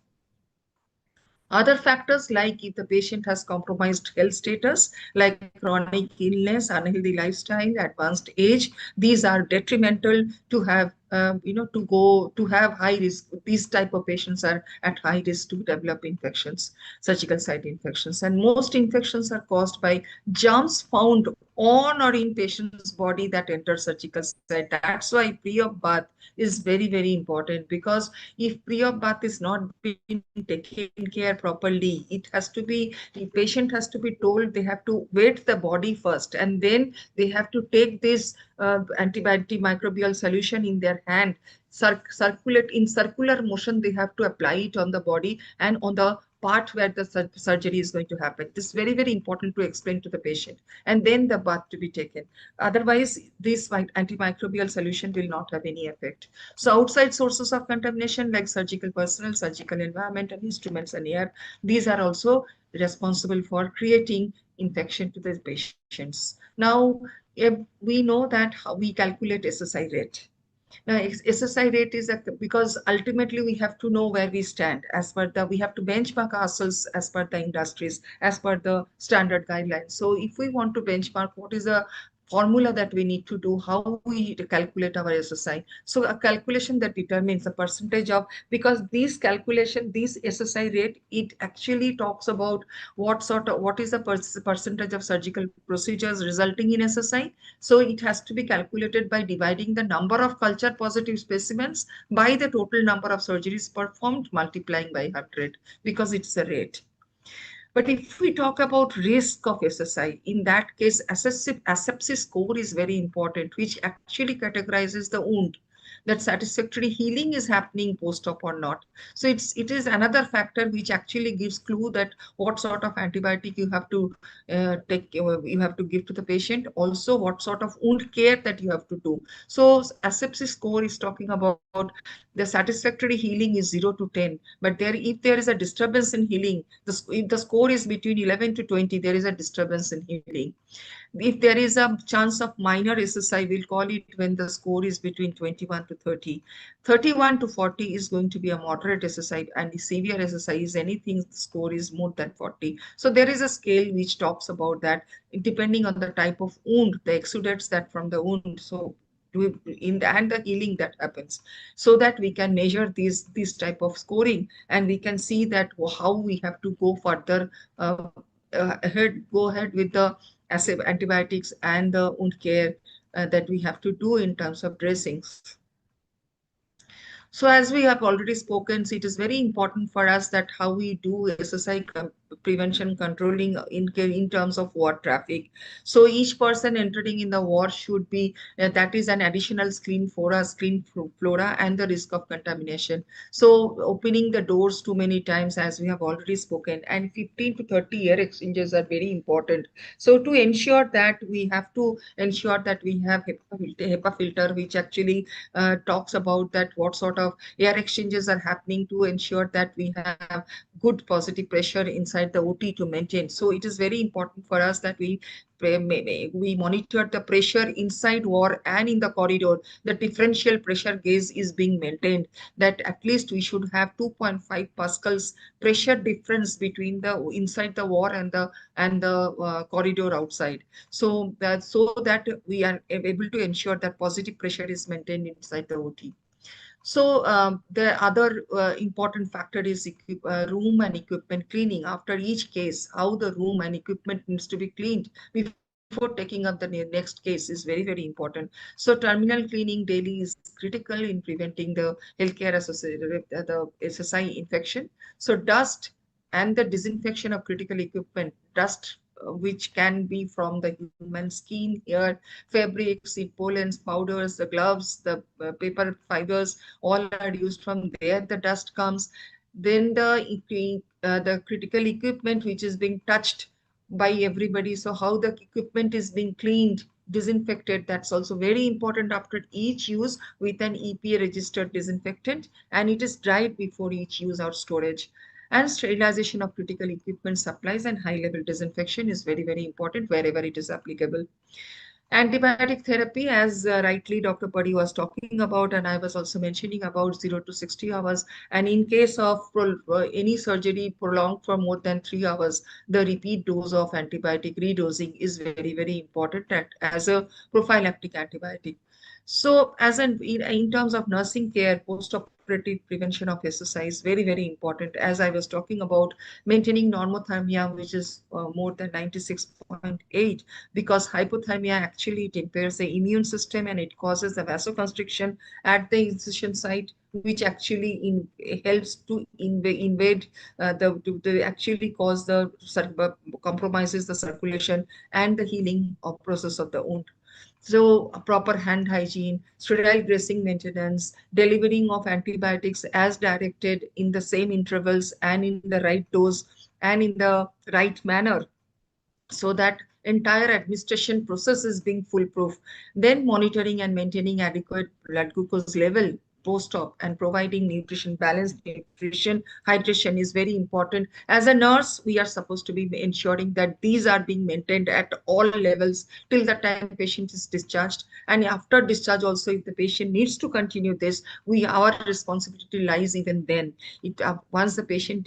Other factors, like if the patient has compromised health status, like chronic illness, unhealthy lifestyle, advanced age, these are detrimental to have, to have high risk. These type of patients are at high risk to develop infections, surgical site infections. And most infections are caused by germs found on or in patient's body that enter surgical site. That's why pre-op bath is very, very important, because if pre-op bath is not being taken care properly, it has to be, the patient has to be told they have to wet the body first, and then they have to take this antimicrobial solution in their hand, circulate in circular motion, they have to apply it on the body and on the part where the surgery is going to happen. This is very, very important to explain to the patient, and then the bath to be taken. Otherwise, this antimicrobial solution will not have any effect. So outside sources of contamination like surgical personnel, surgical environment, and instruments and air, these are also responsible for creating infection to the patients. Now, we know that how we calculate SSI rate. Now, SSI rate is because ultimately we have to know where we stand as per we have to benchmark ourselves as per the industries, as per the standard guidelines. So if we want to benchmark, what is the formula that we need to do, how we calculate our SSI. So a calculation that determines the percentage of, because this calculation, this SSI rate, it actually talks about what is the percentage of surgical procedures resulting in SSI. So it has to be calculated by dividing the number of culture positive specimens by the total number of surgeries performed, multiplying by 100, because it's a rate. But if we talk about risk of SSI, in that case, asepsis score is very important, which actually categorizes the wound, that satisfactory healing is happening post-op or not. So it is another factor which actually gives clue that what sort of antibiotic you have to you have to give to the patient. Also, what sort of wound care that you have to do. So asepsis score is talking about the satisfactory healing is 0 to 10, but if there is a disturbance in healing, if the score is between 11 to 20, there is a disturbance in healing. If there is a chance of minor SSI, we'll call it when the score is between 21 to 30. 31 to 40 is going to be a moderate SSI, and the severe SSI is anything the score is more than 40. So there is a scale which talks about that, depending on the type of wound, the exudates that from the wound. So and the healing that happens, so that we can measure this type of scoring, and we can see that how we have to go further go ahead with the antibiotics and the wound care that we have to do in terms of dressings. So as we have already spoken, so it is very important for us that how we do SSI prevention controlling in terms of war traffic. So each person entering in the war should be, that is an additional screen for us, screen flora and the risk of contamination. So opening the doors too many times, as we have already spoken, and 15 to 30 air exchanges are very important. So to ensure that, we have to ensure that we have HEPA filter, which actually talks about that what sort of air exchanges are happening, to ensure that we have good positive pressure inside the OT to maintain. So it is very important for us that we monitor the pressure inside war and in the corridor. The differential pressure gauge is being maintained, that at least we should have 2.5 pascals pressure difference between the inside the war and the corridor outside. So that we are able to ensure that positive pressure is maintained inside the OT. So the other important factor is room and equipment cleaning. After each case, how the room and equipment needs to be cleaned before taking up the next case is very, very important. So terminal cleaning daily is critical in preventing the healthcare associated with the SSI infection. So dust and the disinfection of critical equipment, dust which can be from the human skin, hair, fabrics, pollens, powders, the gloves, the paper fibers, all are used. From there the dust comes. Then the critical equipment which is being touched by everybody, so how the equipment is being cleaned, disinfected, that's also very important after each use with an EPA registered disinfectant, and it is dried before each use or storage. And sterilization of critical equipment supplies and high level disinfection is very, very important wherever it is applicable. Antibiotic therapy, as rightly Dr. Puri was talking about, and I was also mentioning about 0 to 60 hours. And in case of any surgery prolonged for more than 3 hours, the repeat dose of antibiotic redosing is very, very important as a prophylactic antibiotic. So in terms of nursing care, post-operative prevention of SSI is very, very important. As I was talking about, maintaining normothermia, which is more than 96.8, because hypothermia actually it impairs the immune system and it causes a vasoconstriction at the incision site, which actually helps to invade to actually cause the compromises the circulation and the healing of process of the wound. So proper hand hygiene, sterile dressing maintenance, delivering of antibiotics as directed in the same intervals and in the right dose and in the right manner, so that entire administration process is being foolproof. Then monitoring and maintaining adequate blood glucose level post-op and providing nutrition, balanced nutrition, hydration is very important. As a nurse, we are supposed to be ensuring that these are being maintained at all levels till the time patient is discharged. And after discharge also, if the patient needs to continue this, our responsibility lies even then. Once the patient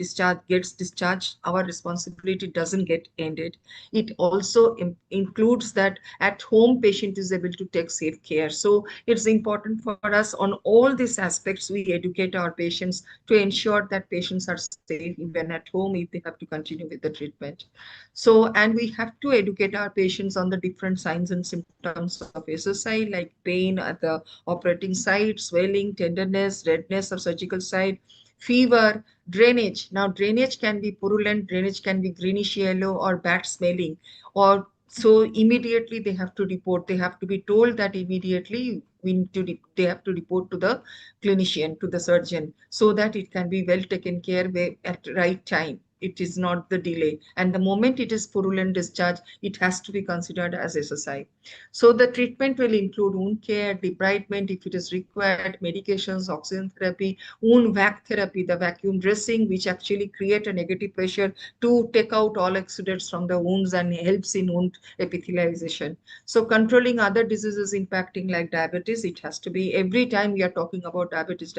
gets discharged, our responsibility doesn't get ended. It also includes that at home patient is able to take safe care. So it's important for us on all these aspects, we educate our patients to ensure that patients are safe even at home if they have to continue with the treatment. So, and we have to educate our patients on the different signs and symptoms of SSI, like pain at the operating site, swelling, tenderness, redness of surgical site, fever, drainage. Now, drainage can be purulent, drainage can be greenish yellow or bad smelling, or so immediately they have to report. They have to be told that immediately they have to report to the clinician, to the surgeon, so that it can be well taken care of at right time. It is not the delay. And the moment it is purulent discharge, it has to be considered as SSI. So the treatment will include wound care, debridement if it is required, medications, oxygen therapy, wound vac therapy, the vacuum dressing, which actually create a negative pressure to take out all exudates from the wounds and helps in wound epithelialization. So controlling other diseases impacting like diabetes, it has to be every time we are talking about diabetes,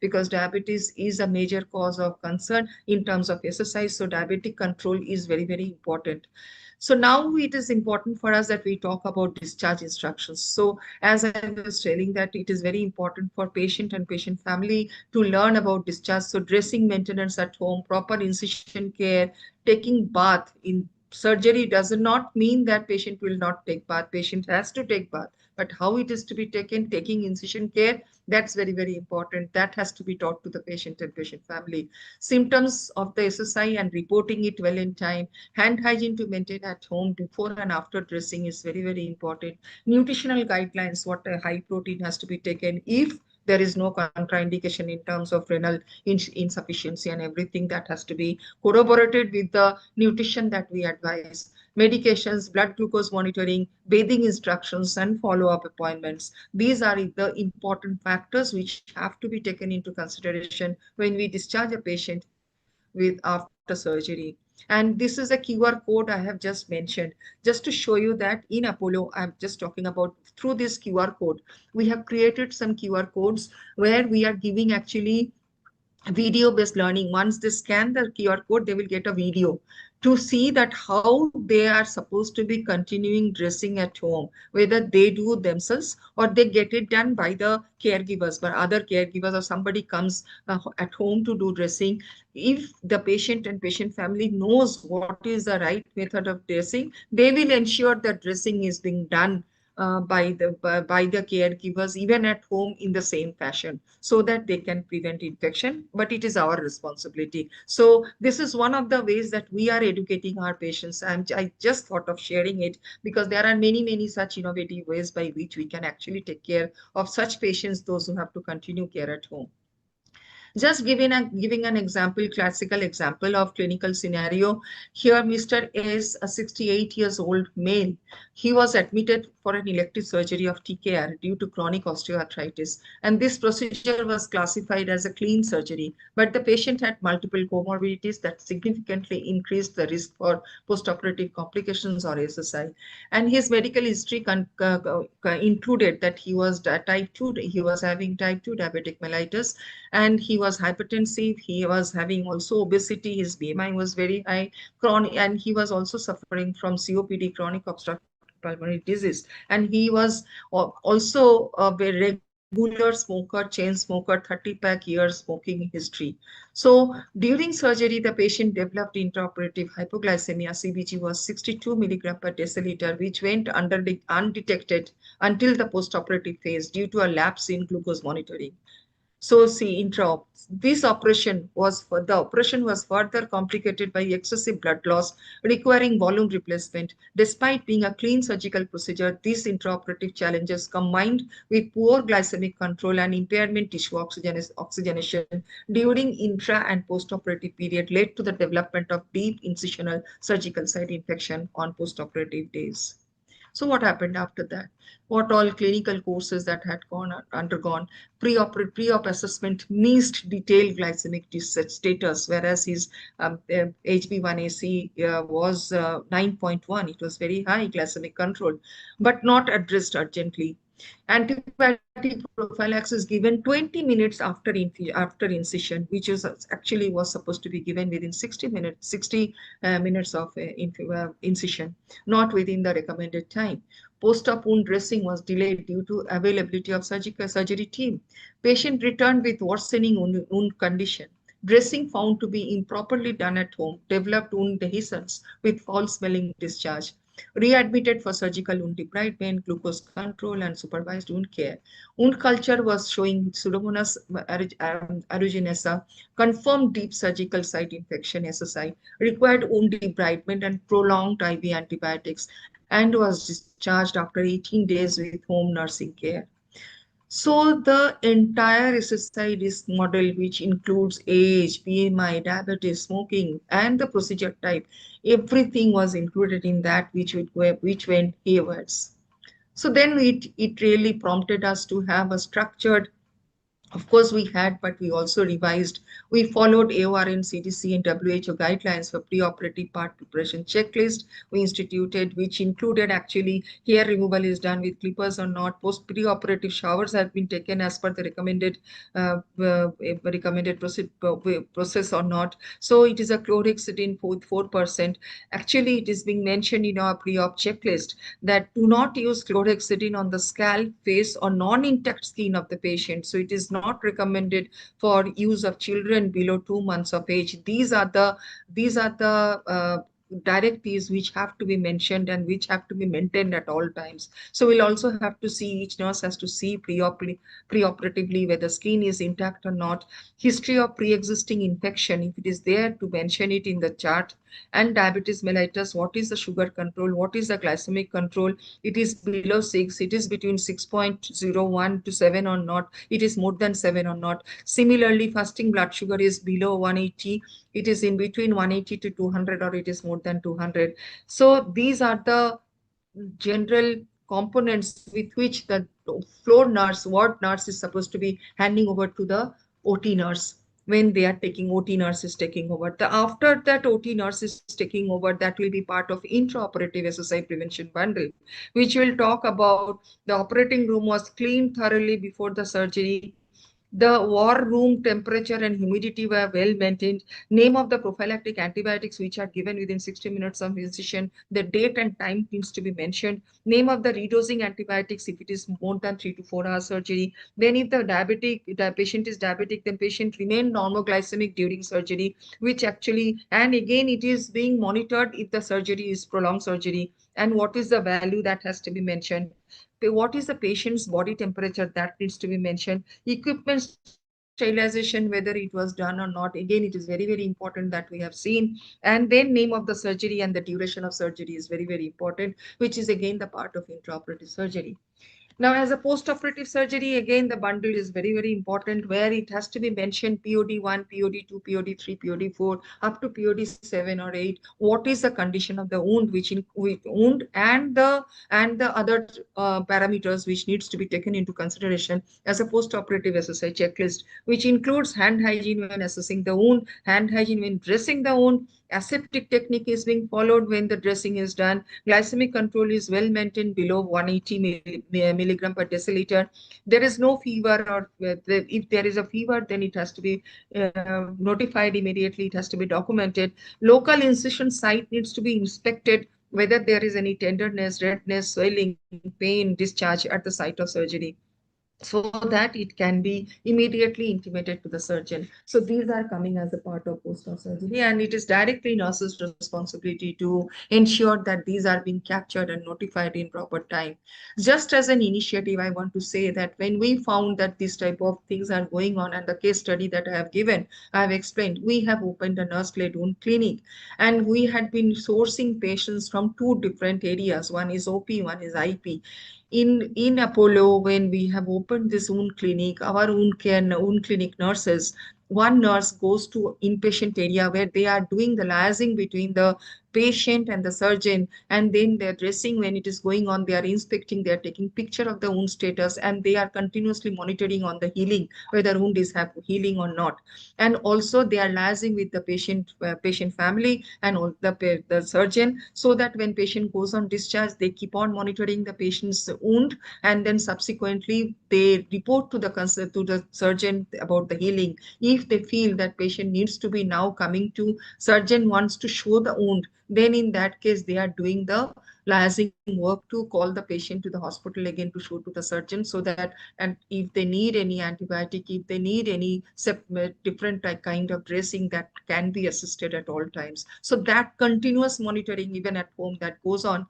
because diabetes is a major cause of concern in terms of exercise. So diabetic control is very, very important. So now it is important for us that we talk about discharge instructions. So as I was telling that it is very important for patient and patient family to learn about discharge. So dressing maintenance at home, proper incision care, taking bath in surgery does not mean that patient will not take bath. Patient has to take bath, but how it is to be taken, taking incision care, That's very, very important. That has to be taught to the patient and patient family. Symptoms of the SSI and reporting it well in time. Hand hygiene to maintain at home before and after dressing is very, very important. Nutritional guidelines, what a high protein has to be taken if there is no contraindication in terms of renal insufficiency, and everything that has to be corroborated with the nutrition that we advise. Medications, blood glucose monitoring, bathing instructions, and follow-up appointments. These are the important factors which have to be taken into consideration when we discharge a patient with after surgery. And this is a QR code I have just mentioned, just to show you that in Apollo, I'm just talking about through this QR code, we have created some QR codes where we are giving actually video-based learning. Once they scan the QR code, they will get a video to see that how they are supposed to be continuing dressing at home, whether they do themselves or they get it done by the caregivers, but other caregivers or somebody comes at home to do dressing. If the patient and patient family knows what is the right method of dressing, they will ensure that dressing is being done by the caregivers even at home in the same fashion, so that they can prevent infection, but it is our responsibility. So this is one of the ways that we are educating our patients. I just thought of sharing it because there are many such innovative ways by which we can actually take care of such patients, those who have to continue care at home. Just giving an example, classical example of clinical scenario. Here, Mr. is a 68 years old male. He was admitted for an elective surgery of TKR due to chronic osteoarthritis. And this procedure was classified as a clean surgery. But the patient had multiple comorbidities that significantly increased the risk for postoperative complications or SSI. And his medical history included that he was he was having type 2 diabetic mellitus, and he was hypertensive. He was having also obesity. His BMI was very high, chronic, and he was also suffering from COPD, chronic obstructive pulmonary disease. And he was also a very regular smoker, chain smoker, 30-pack years smoking history. So during surgery, the patient developed intraoperative hypoglycemia. CBG was 62 milligram per deciliter, which went undetected until the postoperative phase due to a lapse in glucose monitoring. So see, the operation was further complicated by excessive blood loss requiring volume replacement. Despite being a clean surgical procedure, these intraoperative challenges combined with poor glycemic control and impairment tissue oxygenation during intra and postoperative period led to the development of deep incisional surgical site infection on postoperative days. So what happened after that? What all clinical courses that had undergone pre-op assessment missed detailed glycemic status, whereas his HB1AC was 9.1. It was very high glycemic control, but not addressed urgently. Antibiotic prophylaxis given 20 minutes after incision, which is actually was supposed to be given within 60 minutes of incision, not within the recommended time. Post-op wound dressing was delayed due to availability of surgery team. Patient returned with worsening wound condition. Dressing found to be improperly done at home, developed wound dehiscence with foul-smelling discharge. Readmitted for surgical wound debridement, glucose control, and supervised wound care. Wound culture was showing Pseudomonas aeruginosa, confirmed deep surgical site infection SSI, required wound debridement and prolonged IV antibiotics, and was discharged after 18 days with home nursing care. So the entire SSI risk model, which includes age, BMI, diabetes, smoking, and the procedure type, everything was included in that, which went haywards. So then it really prompted us to have a structured. Of course, we had, but we also revised. We followed AORN, CDC, and WHO guidelines for preoperative part preparation checklist. We instituted, which included actually hair removal is done with clippers or not. Post preoperative showers have been taken as per the recommended process or not. So it is a chlorhexidine 4%. Actually, it is being mentioned in our pre-op checklist that do not use chlorhexidine on the scalp, face, or non-intact skin of the patient. So it is not recommended for use of children below 2 months of age. These are the directives which have to be mentioned and which have to be maintained at all times. So we'll also have to see, each nurse has to see preoperatively whether skin is intact or not, history of pre-existing infection, if it is there, to mention it in the chart, and diabetes mellitus, what is the sugar control, what is the glycemic control, it is below 6, it is between 6.01 to 7 or not, it is more than 7 or not. Similarly, fasting blood sugar is below 180, it is in between 180 to 200, or it is more than 200. So these are the general components with which the floor nurse, ward nurse, is supposed to be handing over to the OT nurse. When they are taking, OT nurse is taking over. After that OT nurse is taking over, that will be part of intraoperative SSI prevention bundle, which will talk about the operating room was cleaned thoroughly before the surgery, the war room temperature and humidity were well maintained. Name of the prophylactic antibiotics which are given within 60 minutes of incision. The date and time needs to be mentioned. Name of the redosing antibiotics if it is more than 3 to 4 hours surgery. Then if the patient is diabetic, then patient remain normoglycemic during surgery, which actually, and again it is being monitored if the surgery is prolonged surgery. And what is the value that has to be mentioned? What is the patient's body temperature, that needs to be mentioned. Equipment sterilization, whether it was done or not, again it is very, very important that we have seen. And then name of the surgery and the duration of surgery is very, very important, which is again the part of intraoperative surgery. Now, as a post-operative surgery, again, the bundle is very, very important, where it has to be mentioned POD1, POD2, POD3, POD4, up to POD7 or 8. What is the condition of the wound, wound and the other parameters which needs to be taken into consideration as a post-operative SSI checklist, which includes hand hygiene when assessing the wound, hand hygiene when dressing the wound, aseptic technique is being followed when the dressing is done, glycemic control is well maintained below 180 milligram per deciliter. There is no fever, or if there is a fever, then it has to be notified immediately, it has to be documented. Local incision site needs to be inspected, whether there is any tenderness, redness, swelling, pain, discharge at the site of surgery, so that it can be immediately intimated to the surgeon. So these are coming as a part of post-op surgery, and it is directly nurse's responsibility to ensure that these are being captured and notified in proper time. Just as an initiative, I want to say that when we found that these type of things are going on, and the case study that I have given, I have explained, we have opened a nurse-led wound clinic, and we had been sourcing patients from 2 different areas. One is OP, one is IP. In Apollo, when we have opened this wound clinic, our wound clinic nurses, one nurse goes to inpatient area where they are doing the liaising between the patient and the surgeon, and then they're dressing when it is going on, they are inspecting, they are taking picture of the wound status, and they are continuously monitoring on the healing, whether wound is healing or not. And also they are liaising with the patient family and all the surgeon, so that when patient goes on discharge, they keep on monitoring the patient's wound, and then subsequently they report to the surgeon about the healing. If they feel that patient needs to be now coming to surgeon, wants to show the wound, then in that case they are doing the liaising work to call the patient to the hospital again to show to the surgeon, so that, and if they need any antibiotic, if they need any different kind of dressing, that can be assisted at all times. So that continuous monitoring even at home, that goes on.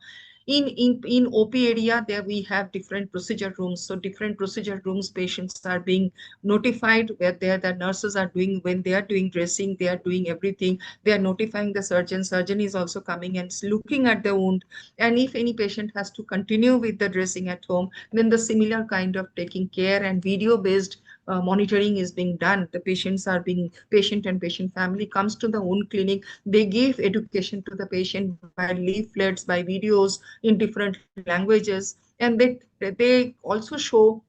In OP area, there we have different procedure rooms. So different procedure rooms, patients are being notified where the nurses are doing, when they are doing dressing, they are doing everything. They are notifying the surgeon. Surgeon is also coming and looking at the wound. And if any patient has to continue with the dressing at home, then the similar kind of taking care and video-based monitoring is being done. The patient and patient family comes to the wound clinic. They give education to the patient by leaflets, by videos in different languages, and they also show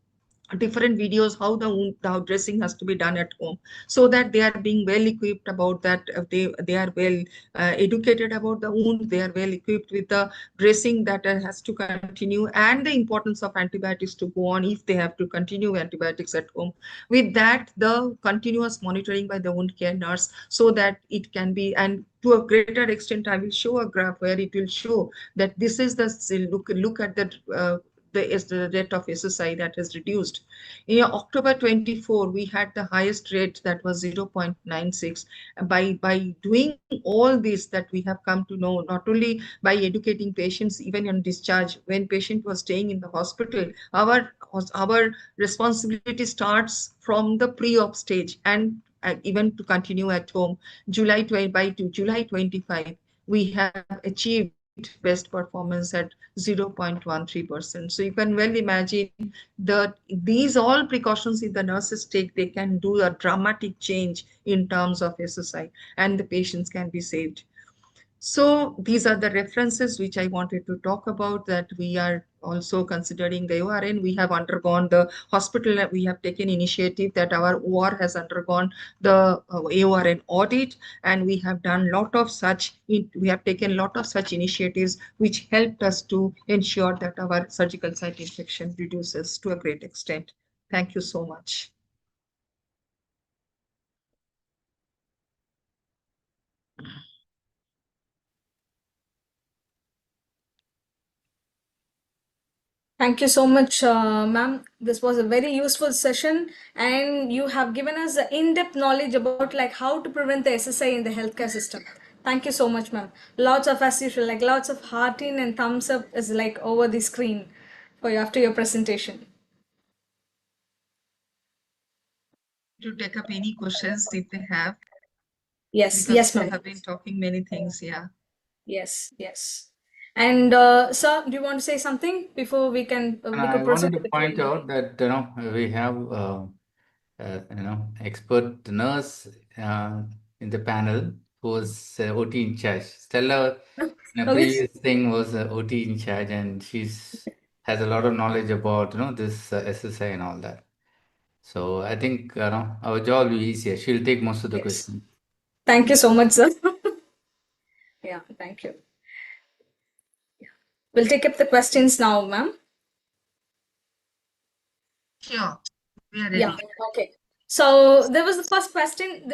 different videos how dressing has to be done at home, so that they are being well equipped about that. They are well educated about the wound, they are well equipped with the dressing that has to continue, and the importance of antibiotics to go on if they have to continue antibiotics at home. With that, the continuous monitoring by the wound care nurse, so that it can be, and to a greater extent, I will show a graph where it will show that this is the look at the the rate of SSI that has reduced. In October 24, we had the highest rate, that was 0.96. By doing all this that we have come to know, not only by educating patients even on discharge, when patient was staying in the hospital, our responsibility starts from the pre-op stage and even to continue at home. July 25, we have achieved best performance at 0.13%. So you can well imagine that these all precautions if the nurses take, they can do a dramatic change in terms of SSI, and the patients can be saved. So these are the references which I wanted to talk about, that we are also considering the ORN. We have undergone the hospital, we have taken initiative that our OR has undergone the AORN audit, and we have done lot of such, we have taken lot of such initiatives which helped us to ensure that our surgical site infection reduces to a great extent. Thank you so much. Thank you so much, ma'am. This was a very useful session, and you have given us the in-depth knowledge about like how to prevent the SSI in the healthcare system. Thank you so much, ma'am. Lots of, as usual, like lots of hearting and thumbs up is like over the screen for you after your presentation. To take up any questions if they have. Yes, Because yes, we ma'am. have been talking many things, yeah. Yes, yes. And sir, do you want to say something before we can And we I could proceed wanted to with the point Q&A? out that we have expert nurse in the panel who was OT in charge. Stella in a Okay. previous thing was OT in charge, and has a lot of knowledge about this SSI and all that. So I think our job will be easier. She'll take most of the Yes. questions. Thank you so much, sir. Yeah, thank you. We'll take up the questions now, ma'am. Sure, we are ready. Yeah, okay. So there was the first question.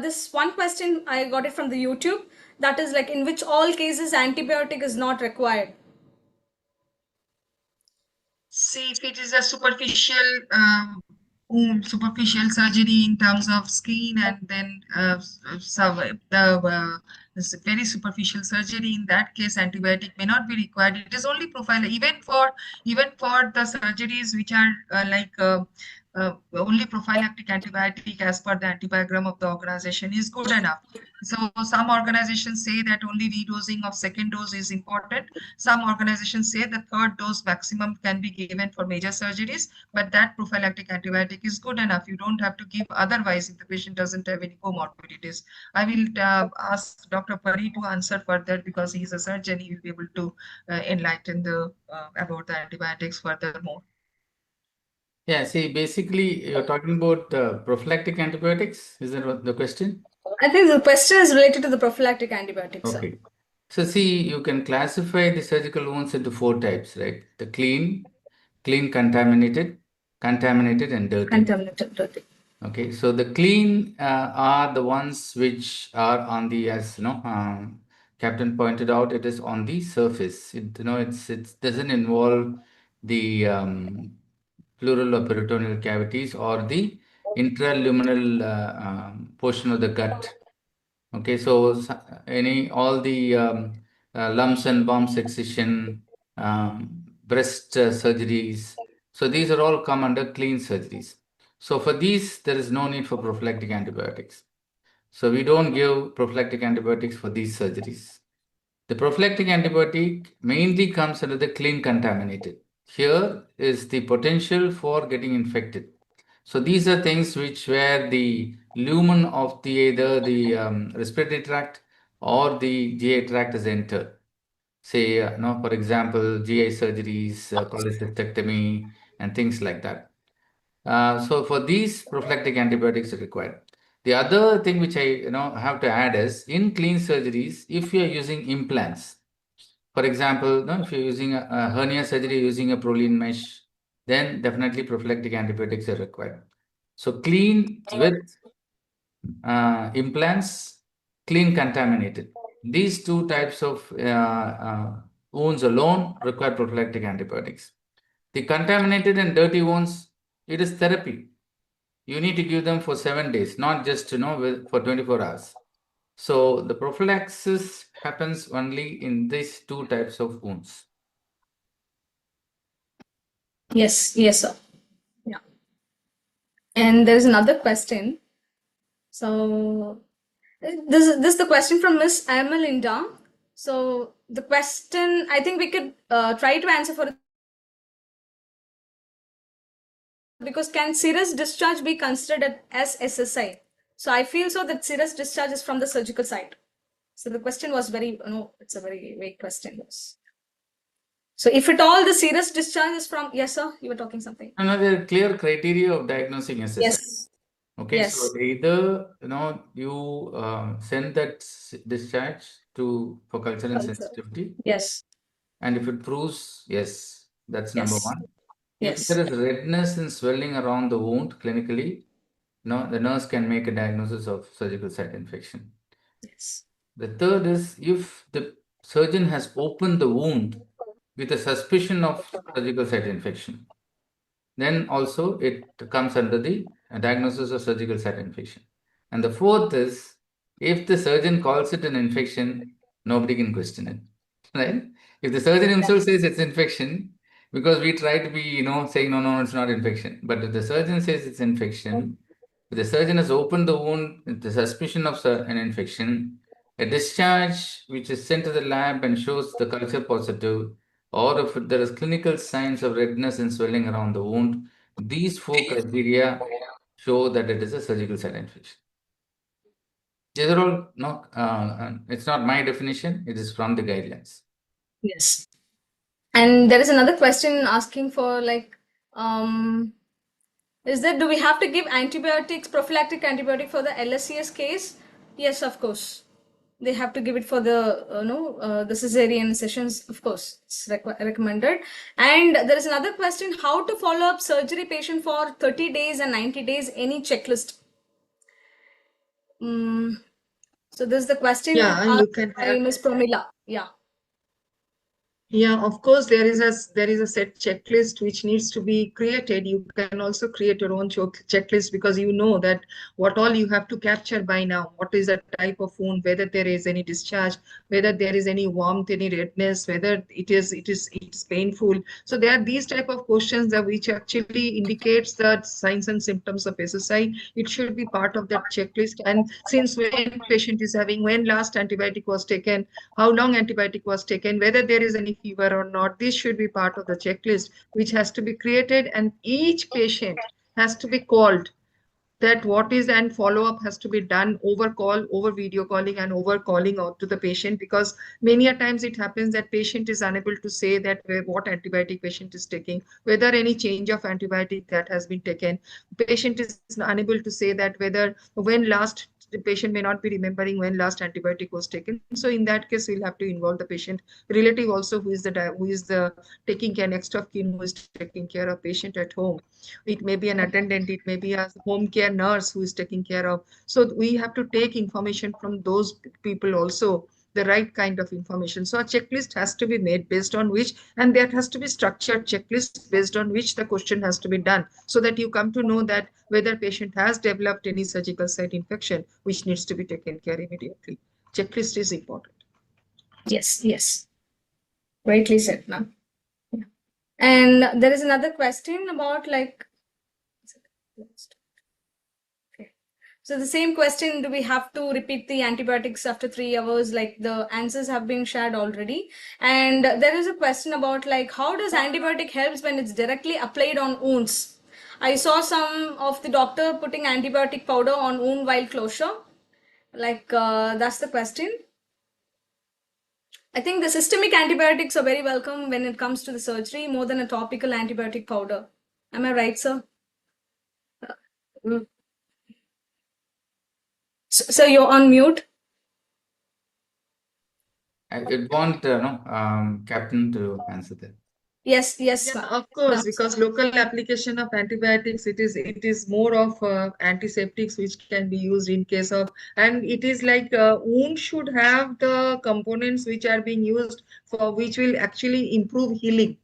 This one question, I got it from the YouTube. That is like, in which all cases antibiotic is not required? See, if it is a superficial superficial surgery in terms of skin, and then this very superficial surgery, in that case antibiotic may not be required. It is only profile, even for the surgeries which are only prophylactic antibiotic as per the antibiogram of the organization is good enough. So some organizations say that only redosing of second dose is important. Some organizations say the third dose maximum can be given for major surgeries, but that prophylactic antibiotic is good enough. You don't have to give otherwise if the patient doesn't have any comorbidities. I will ask Dr. Pari to answer further, because he is a surgeon. He will be able to enlighten about the antibiotics furthermore. Yeah, see, basically you're talking about prophylactic antibiotics. Is that what the question? I think the question is related to the prophylactic antibiotics, sir. Okay. So see, you can classify the surgical wounds into 4 types, right? The clean, contaminated, and dirty. Contaminated, dirty. Okay, so the clean are the ones which are on the, as Captain pointed out, it is on the surface. It doesn't involve the pleural or peritoneal cavities or the intraluminal portion of the gut. Okay, so all the lumps and bumps excision, breast surgeries. So these are all come under clean surgeries. So for these, there is no need for prophylactic antibiotics. So we don't give prophylactic antibiotics for these surgeries. The prophylactic antibiotic mainly comes under the clean contaminated. Here is the potential for getting infected. So these are things where the lumen of either the respiratory tract or the GI tract is entered. Say, for example, GI surgeries, cholecystectomy, and things like that. So for these, prophylactic antibiotics are required. The other thing which I have to add is, in clean surgeries, if you are using implants, for example, if you're using a hernia surgery using a Prolene mesh, then definitely prophylactic antibiotics are required. So clean with implants, clean contaminated. These 2 types of wounds alone require prophylactic antibiotics. The contaminated and dirty wounds, it is therapy. You need to give them for 7 days, not just, for 24 hours. So the prophylaxis happens only in these two types of wounds. Yes, yes, sir. Yeah. And there's another question. So this is the question from Miss Amalinda. So the question, I think we could try to answer for it, because can serous discharge be considered as SSI? So I feel so that serous discharge is from the surgical side. So the question was very, it's a very vague question. So if at all the serous discharge is from, yes, sir, you were talking something. No, there are clear criteria of diagnosing SSI. Yes. Okay, Yes. so either you send that discharge for culture and sensitivity, Yes. and if it proves yes, that's Yes. number one. Yes. If there is redness and swelling around the wound clinically, the nurse can make a diagnosis of surgical site infection. Yes. The third is if the surgeon has opened the wound with a suspicion of surgical site infection, then also it comes under the diagnosis of surgical site infection. And the fourth is if the surgeon calls it an infection, nobody can question it, right? If the surgeon himself says it's infection, because we try to be, saying no, it's not infection. But if the surgeon says it's infection, if the surgeon has opened the wound with the suspicion of an infection, a discharge which is sent to the lab and shows the culture positive, or if there is clinical signs of redness and swelling around the wound, these four criteria show that it is a surgical site infection. These are all, it's not my definition, it is from the guidelines. Yes. And there is another question asking for is that do we have to give antibiotics, prophylactic antibiotic for the LSCS case? Yes, of course. They have to give it for the the cesarean sessions, of course. It's recommended. And there is another question: how to follow up surgery patient for 30 days and 90 days? Any checklist? So this is the question. Yeah, you can by have. Ms. Pramila. Yeah. Yeah, of course, there is a set checklist which needs to be created. You can also create your own checklist because you know that what all you have to capture by now. What is the type of wound, whether there is any discharge, whether there is any warmth, any redness, whether it is painful. So there are these type of questions that which actually indicates the signs and symptoms of SSI. It should be part of that checklist. And since when patient is having, when last antibiotic was taken, how long antibiotic was taken, whether there is any fever or not, this should be part of the checklist which has to be created, and each patient has to be called, that what is, and follow-up has to be done over call, over video calling, and over calling out to the patient, because many a times it happens that patient is unable to say that what antibiotic patient is taking, whether any change of antibiotic that has been taken. Patient is unable to say that whether when last, the patient may not be remembering when last antibiotic was taken. So in that case, we'll have to involve the patient relative also, who is the taking care, next of kin, who is taking care of patient at home. It may be an attendant, it may be a home care nurse who is taking care of. So we have to take information from those people also, the right kind of information. So a checklist has to be made based on which, and there has to be structured checklist based on which the question has to be done, so that you come to know that whether patient has developed any surgical site infection which needs to be taken care immediately. Checklist is important. Yes, yes. Rightly said, ma'am. Yeah. And there is another question about okay. So the same question, do we have to repeat the antibiotics after 3 hours? Like the answers have been shared already. And there is a question about how does antibiotic helps when it's directly applied on wounds? I saw some of the doctor putting antibiotic powder on wound while closure. That's the question. I think the systemic antibiotics are very welcome when it comes to the surgery, more than a topical antibiotic powder. Am I right, sir? So you're on mute. I would want Captain to answer that. Yes, yes. Yeah, of course, because local application of antibiotics, it is more of antiseptics which can be used in case of, and it is like wound should have the components which are being used for, which will actually improve healing.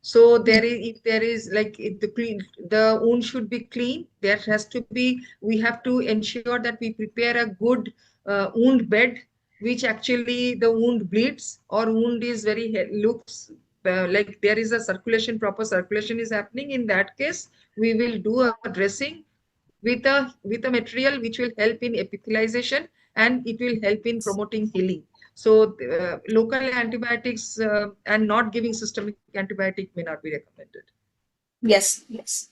So there is, if there is like, if the wound should be clean. There has to be, we have to ensure that we prepare a good wound bed, which actually the wound bleeds or wound is very looks like there is a circulation, proper circulation is happening. In that case, we will do a dressing with a material which will help in epithelialization, and it will help in promoting healing. So local antibiotics and not giving systemic antibiotic may not be recommended. Yes, yes.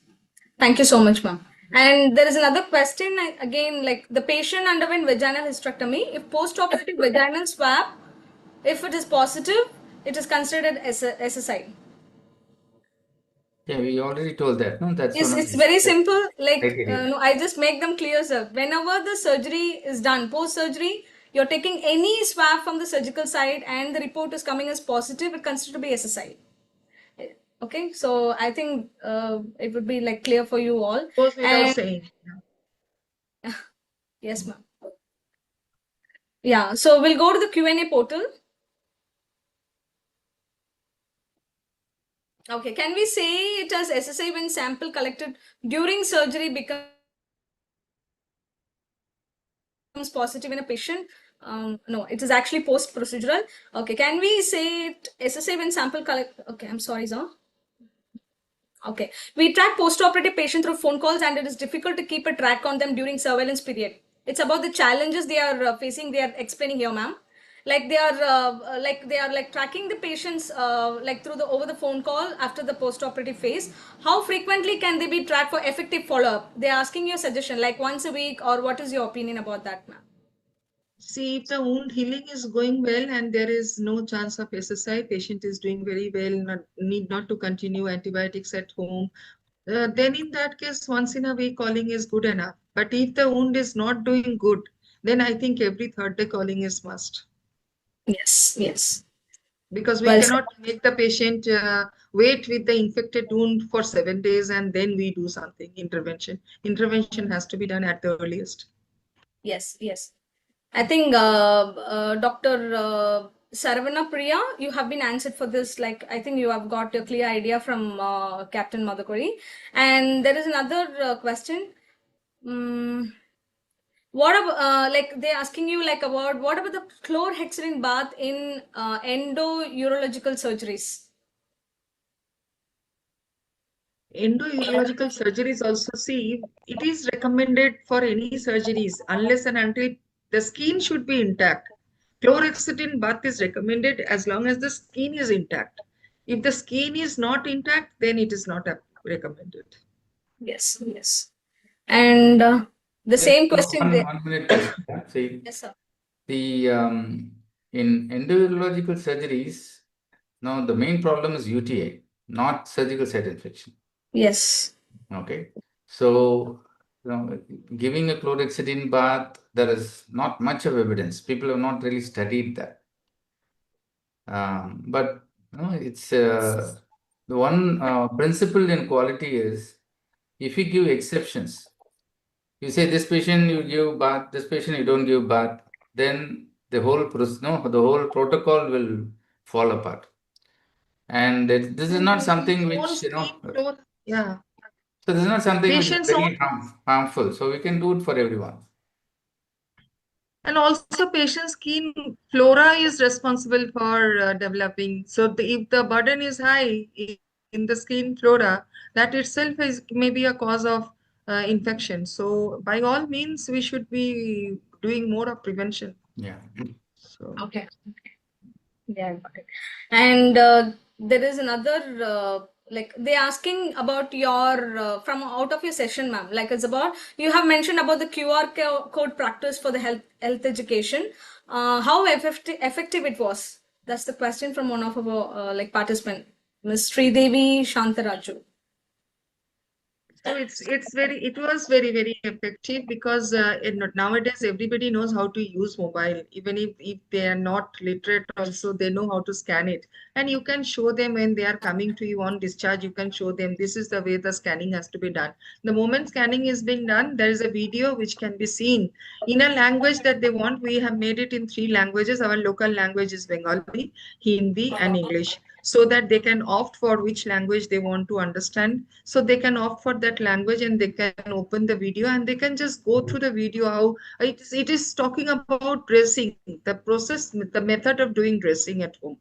Thank you so much, ma'am. And there is another question again, like the patient underwent vaginal hysterectomy. If post-operative vaginal swab, if it is positive, it is considered as a SSI. Yeah, we already told that. No, that's Yes, one of it's very simple. Like, criteria. no, I just make them clear, sir. Whenever the surgery is done, post-surgery, you're taking any swab from the surgical side and the report is coming as positive, it considered to be SSI. Okay, so I think it would be like clear for you all. Goes without And saying. yes, ma'am. Yeah, so we'll go to the Q&A portal. Okay, can we say it as SSI when sample collected during surgery becomes positive in a patient? No, it is actually post-procedural. Okay, can we say it SSI when sample collect? Okay, I'm sorry, sir. Okay, we track post-operative patient through phone calls, and it is difficult to keep a track on them during surveillance period. It's about the challenges they are facing. They are explaining here, ma'am. Like they are tracking the patients like through the over the phone call after the post-operative phase. How frequently can they be tracked for effective follow-up? They're asking your suggestion, like once a week, or what is your opinion about that, ma'am? See, if the wound healing is going well and there is no chance of SSI, patient is doing very well, need not to continue antibiotics at home, then in that case, once in a week calling is good enough. But if the wound is not doing good, then I think every third day calling is must. Yes, yes. Because we Well cannot make the patient wait with the infected wound for 7 days and then we do something, intervention. Intervention has to be done at the earliest. yes, yes. I think Dr. Saravana Priya, you have been answered for this. Like, I think you have got a clear idea from Captain Madhukuri. And there is another question. What about, like, they're asking you, like, about what about the chlorhexidine bath in endourological surgeries? Endourological surgeries also, see, it is recommended for any surgeries unless and until the skin should be intact. Chlorhexidine bath is recommended as long as the skin is intact. If the skin is not intact, then it is not recommended. Yes, yes. And the same question. One minute question. See, Yes, sir. the in endourological surgeries, now the main problem is UTI, not surgical site infection. Yes. Okay, so giving a chlorhexidine bath, there is not much of evidence. People have not really studied that. But it's the one principle in quality is if you give exceptions, you say this patient you give bath, this patient you don't give bath, then the whole the whole protocol will fall apart. And this is not something which Yeah. So this is not something which is Patients very harmful. So we can do it for everyone. and also patient skin flora is responsible for developing. So if the burden is high in the skin flora, that itself is maybe a cause of infection. So by all means, we should be doing more of prevention. Yeah. So okay. Yeah, got it. And there is another like they're asking about your from out of your session, ma'am. Like it's about you have mentioned about the QR code practice for the health education. How effective it was? That's the question from one of our like participant, Ms. Sridevi Shantaraju. So it was very effective because nowadays everybody knows how to use mobile. Even if they are not literate, also they know how to scan it. And you can show them when they are coming to you on discharge, you can show them this is the way the scanning has to be done. The moment scanning is being done, there is a video which can be seen in a language that they want. We have made it in 3 languages. Our local language is Bengali, Hindi, and English. so that they can opt for which language they want to understand. So they can opt for that language and they can open the video and they can just go through the video how it is talking about dressing, the process, the method of doing dressing at home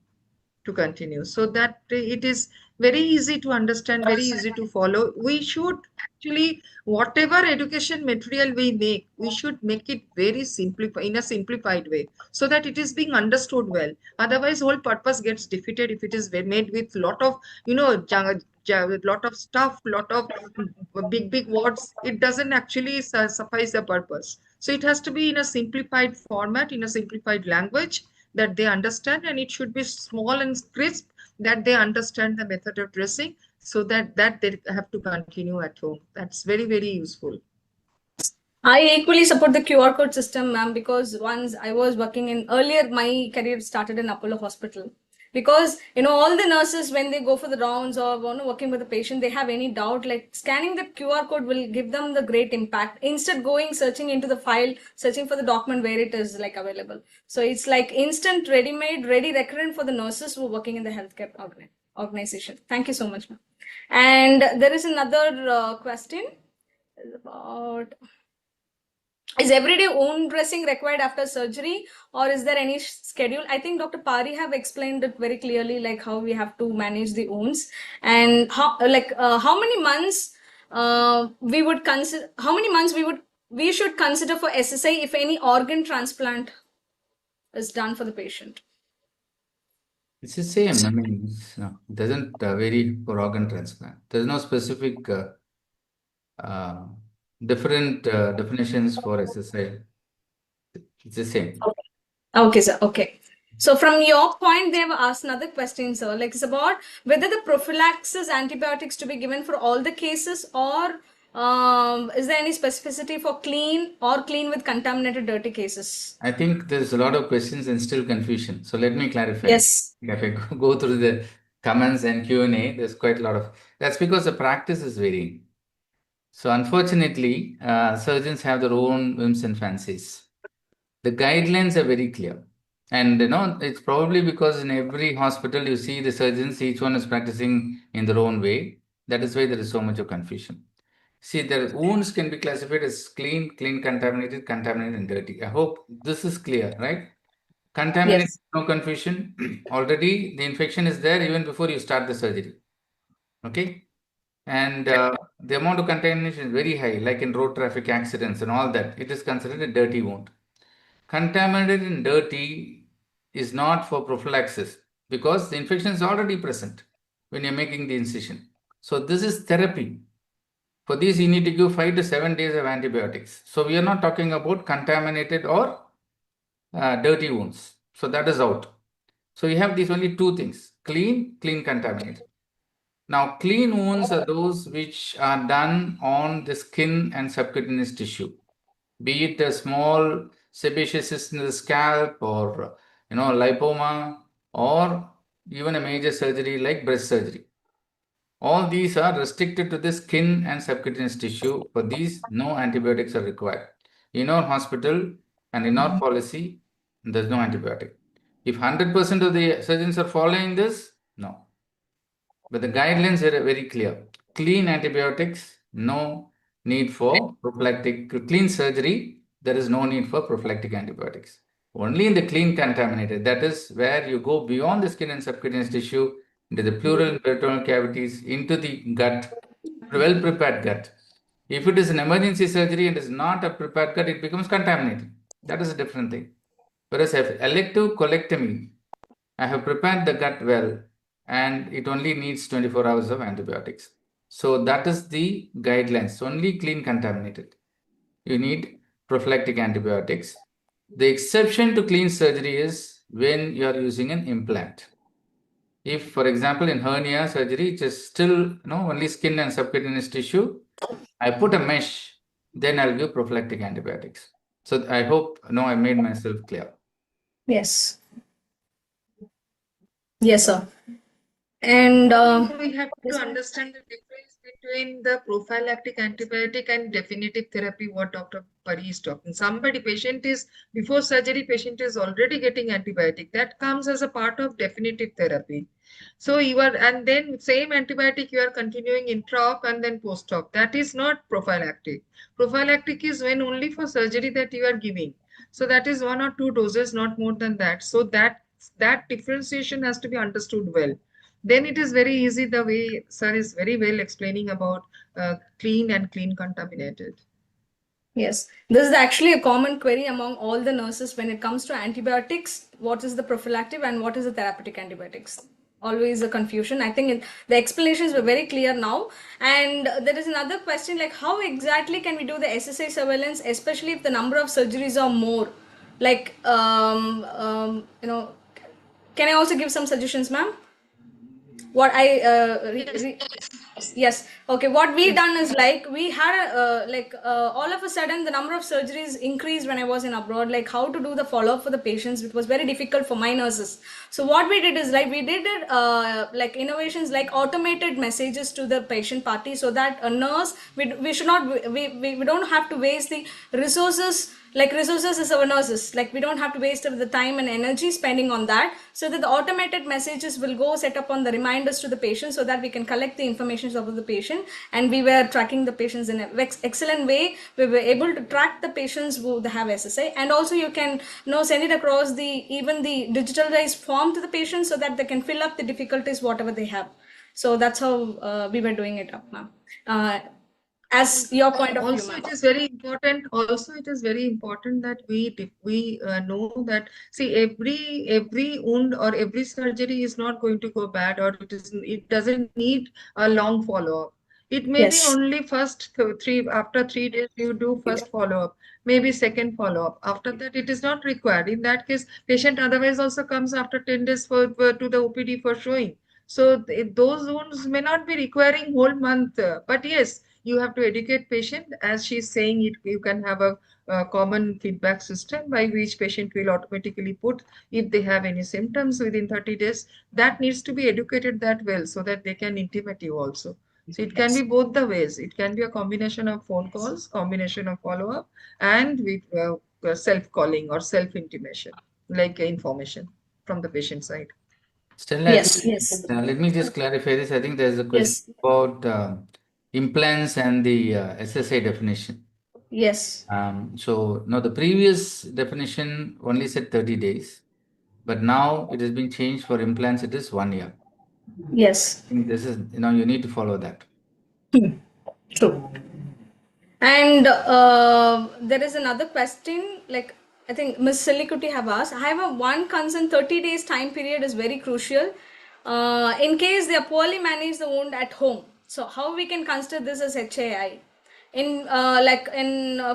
to continue, so that it is very easy to understand, very easy to follow. We should actually, whatever education material we make, we should make it very simplified, in a simplified way, so that it is being understood well. Otherwise whole purpose gets defeated if it is made with lot of, lot of stuff, lot of big words. It doesn't actually suffice the purpose. So it has to be in a simplified format, in a simplified language that they understand, and it should be small and crisp, that they understand the method of dressing, so that they have to continue at home. That's very, very useful. I equally support the QR code system, ma'am, because once I was working in earlier, my career started in Apollo Hospital. Because all the nurses, when they go for the rounds or working with the patient, they have any doubt, like scanning the QR code will give them the great impact. Instead going searching into the file, searching for the document where it is like available. So it's like instant, ready-made, ready recurrent for the nurses who are working in the healthcare organization. Thank you so much, ma'am. And there is another question about, is everyday wound dressing required after surgery, or is there any schedule? I think Dr. Pari have explained it very clearly, like how we have to manage the wounds and how many months we would consider, how many months we should consider for SSI if any organ transplant is done for the patient. It's the same. I mean, it doesn't vary for organ transplant. There's no specific different definitions for SSI. It's the same. Okay, sir. Okay. So from your point, they have asked another question, sir. Like it's about whether the prophylaxis antibiotics to be given for all the cases, or is there any specificity for clean or clean with contaminated dirty cases? I think there's a lot of questions and still confusion. So let me clarify. Yes. If I go through the comments and Q&A, there's quite a lot of, that's because the practice is varying. So unfortunately, surgeons have their own whims and fancies. The guidelines are very clear. And it's probably because in every hospital you see the surgeons, each one is practicing in their own way. That is why there is so much of confusion. See, the wounds can be classified as clean, contaminated, and dirty. I hope this is clear, right? Contaminated, Yes. no confusion. Already the infection is there even before you start the surgery. Okay? And the amount of contamination is very high, like in road traffic accidents and all that. It is considered a dirty wound. Contaminated and dirty is not for prophylaxis because the infection is already present when you're making the incision. So this is therapy. For this, you need to give 5 to 7 days of antibiotics. So we are not talking about contaminated or dirty wounds. So that is out. So you have these only two things, clean, contaminated. Now, clean wounds are those which are done on the skin and subcutaneous tissue, be it a small sebaceous cyst in the scalp or lipoma, or even a major surgery like breast surgery. All these are restricted to the skin and subcutaneous tissue. For these, no antibiotics are required. In our hospital and in our policy, there's no antibiotic. If 100% of the surgeons are following this, no. But the guidelines are very clear. Clean antibiotics, no need for prophylactic. Clean surgery, there is no need for prophylactic antibiotics. Only in the clean contaminated, that is where you go beyond the skin and subcutaneous tissue, into the pleural and peritoneal cavities, into the gut, well-prepared gut. If it is an emergency surgery and is not a prepared gut, it becomes contaminated. That is a different thing. Whereas if elective colectomy, I have prepared the gut well, and it only needs 24 hours of antibiotics. So that is the guidelines, only clean contaminated. You need prophylactic antibiotics. The exception to clean surgery is when you are using an implant. If, for example, in hernia surgery, it is still only skin and subcutaneous tissue, I put a mesh, then I'll give prophylactic antibiotics. So I hope I made myself clear. Yes. Yes, sir. And We have to understand the difference between the prophylactic antibiotic and definitive therapy, what Dr. Pari is talking. Patient is, before surgery, patient is already getting antibiotic. That comes as a part of definitive therapy. So you are, and then same antibiotic you are continuing intra-op and then post-op. That is not prophylactic. Prophylactic is when only for surgery that you are giving. So that is 1 or 2 doses, not more than that. So that differentiation has to be understood well. Then it is very easy the way sir is very well explaining about clean and clean contaminated. Yes, this is actually a common query among all the nurses when it comes to antibiotics. What is the prophylactic and what is the therapeutic antibiotics? Always a confusion. I think the explanations were very clear now. And there is another question like how exactly can we do the SSI surveillance, especially if the number of surgeries are more? Like, can I also give some suggestions, ma'am? What I yes, okay, what we done is like we had all of a sudden the number of surgeries increased when I was in abroad, like how to do the follow-up for the patients. It was very difficult for my nurses. So what we did is like we did it like innovations like automated messages to the patient party, so that a nurse, we should not, we don't have to waste the resources. Like resources is our nurses, like we don't have to waste the time and energy spending on that, so that the automated messages will go set up on the reminders to the patient, so that we can collect the information of the patient. And we were tracking the patients in an excellent way. We were able to track the patients who have SSI, and also you can send it across even the digitalized form to the patient, so that they can fill up the difficulties whatever they have. So that's how we were doing it up, ma'am. As your point of view, Also, it is very important. Also, it is very important that we know that, see, every wound or every surgery is not going to go bad, or it doesn't need a long follow-up. It may be Yes. only first after 3 days you do first follow-up, maybe second follow-up. After that, it is not required. In that case, patient otherwise also comes after 10 days to the OPD for showing. So those wounds may not be requiring whole month, but yes, you have to educate patient. As she's saying, you can have a common feedback system by which patient will automatically put if they have any symptoms within 30 days. That needs to be educated that well, so that they can intimate you also. So it can be both the ways. It can be a combination of phone calls, combination of follow-up, and with self-calling or self-intimation, like information from the patient side. Stella, I Yes, think, yes. let me just clarify this. I think there's a question Yes. about implants and the SSI definition. Yes. So now the previous definition only said 30 days, but now it has been changed for implants. It is 1 year. Yes. I think this is, you need to follow that. True. And there is another question, like I think Ms. Silikuti have asked. I have a one concern, 30 days time period is very crucial. In case they are poorly manage the wound at home. So how we can consider this as HAI?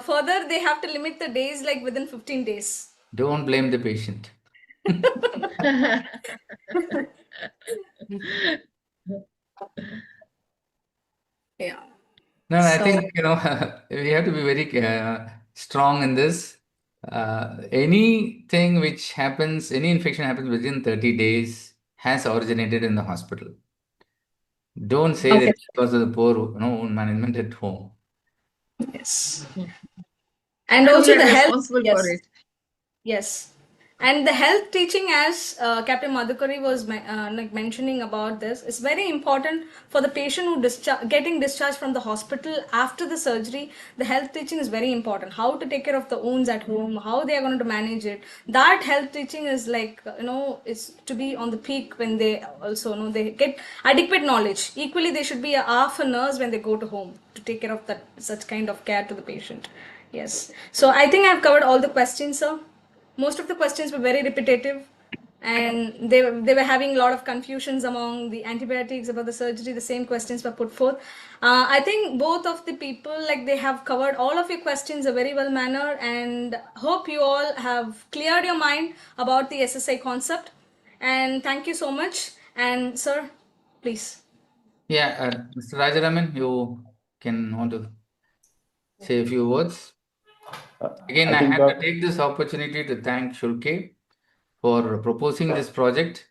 Further, they have to limit the days like within 15 days. Don't blame the patient. Yeah. No, I So- think, we have to be very strong in this. Anything which happens, any infection happens within 30 days has originated in the hospital. Don't say Okay. that because of the poor, wound management at home. Yes. And And also we are the health. responsible Yes. for it. Yes. And the health teaching, as Captain Madhukari was mentioning about this, is very important for the patient who getting discharged from the hospital after the surgery. The health teaching is very important. How to take care of the wounds at home, how they are going to manage it. That health teaching is like, is to be on the peak when they also, they get adequate knowledge. Equally, they should be a half a nurse when they go to home to take care of such kind of care to the patient. Yes. So I think I've covered all the questions, sir. Most of the questions were very repetitive, and they were having a lot of confusions among the antibiotics about the surgery. The same questions were put forth. I think both of the people, like, they have covered all of your questions a very well manner, and hope you all have cleared your mind about the SSI concept. And thank you so much. And sir, please. Yeah, Mr. Rajaraman, you can want to say a few words. Again, I have to take this opportunity to thank 𝐓𝐿𝐾 for proposing this project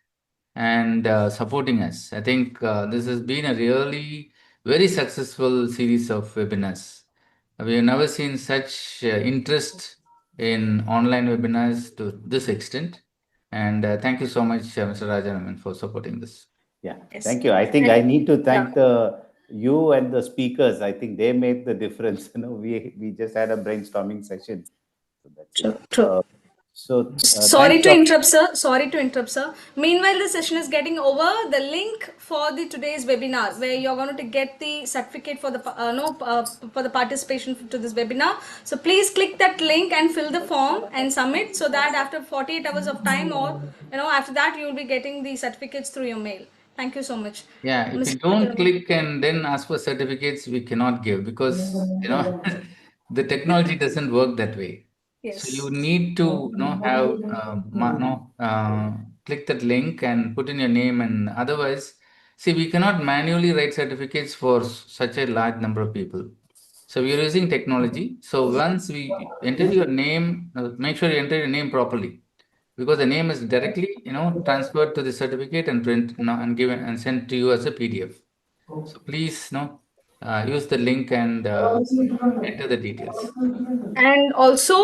and supporting us. I think this has been a really very successful series of webinars. We have never seen such interest in online webinars to this extent. And thank you so much, Mr. Rajaraman, for supporting this. Yeah, Yes. thank you. I think I need to thank Yeah. you and the speakers. I think they made the difference. We just had a brainstorming session. So that's True, it. true. Sorry Thanks, to interrupt, sir. Sorry to interrupt, sir. Meanwhile, the session is getting over. The link for the today's webinar, where you're going to get the certificate for the for the participation to this webinar. So please click that link and fill the form and submit, so that after 48 hours of time, or after that, you will be getting the certificates through your mail. Thank you so much. Yeah, if Mr. you don't Rajaraman. click and then ask for certificates, we cannot give, because the technology doesn't work that way. So Yes. you need to have click that link and put in your name, and otherwise, see, we cannot manually write certificates for such a large number of people. So we are using technology. So once we enter your name, make sure you enter your name properly, because the name is directly transferred to the certificate and print and given and sent to you as a PDF. So please use the link and enter the details. And also,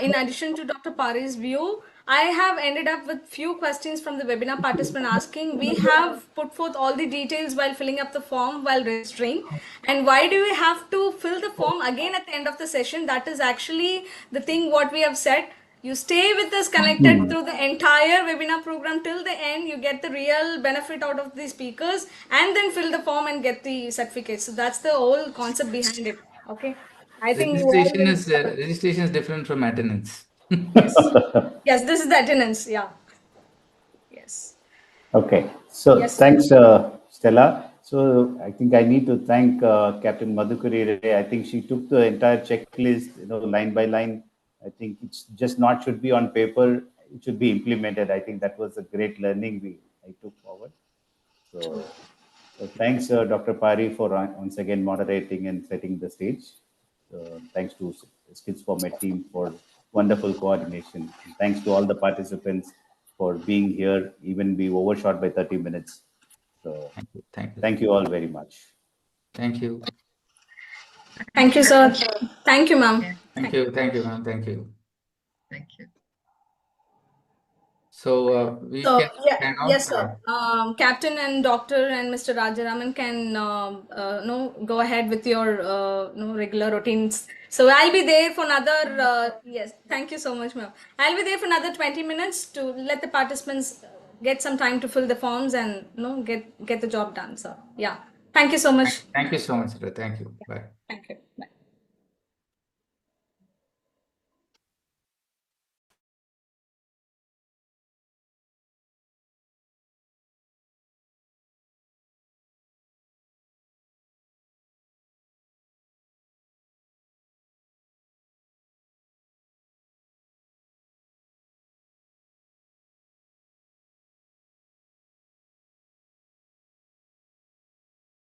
in addition to Dr. Pari's view, I have ended up with few questions from the webinar participant asking. We have put forth all the details while filling up the form while registering. And why do we have to fill the form again at the end of the session? That is actually the thing what we have said. You stay with us connected through the entire webinar program till the end. You get the real benefit out of the speakers, and then fill the form and get the certificate. So that's the whole concept behind it. Okay. I think you all will. Registration is different from attendance. Yes. Yes, this is the attendance. Yeah. Yes. Okay, so Yes. thanks, Stella. So I think I need to thank Captain Madhukuri. I think she took the entire checklist, line by line. I think it's just not should be on paper; it should be implemented. I think that was a great learning I took forward. So thanks, Dr. Pari, for once again moderating and setting the stage. Thanks to Skills for Med team for wonderful coordination. And thanks to all the participants for being here, even we overshot by 30 minutes. So thank you all very much. Thank you. Thank you, sir. Thank you, ma'am. Thank you, ma'am. Thank you. Thank you. So we can hang out. Yes, sir. Captain and Doctor and Mr. Rajaraman can go ahead with your regular routines. So I'll be there for another yes. Thank you so much, ma'am. I'll be there for another 20 minutes to let the participants get some time to fill the forms and get the job done, sir. Yeah. Thank you so much. Thank you so much, sir. Thank you. Bye. Thank you. Bye.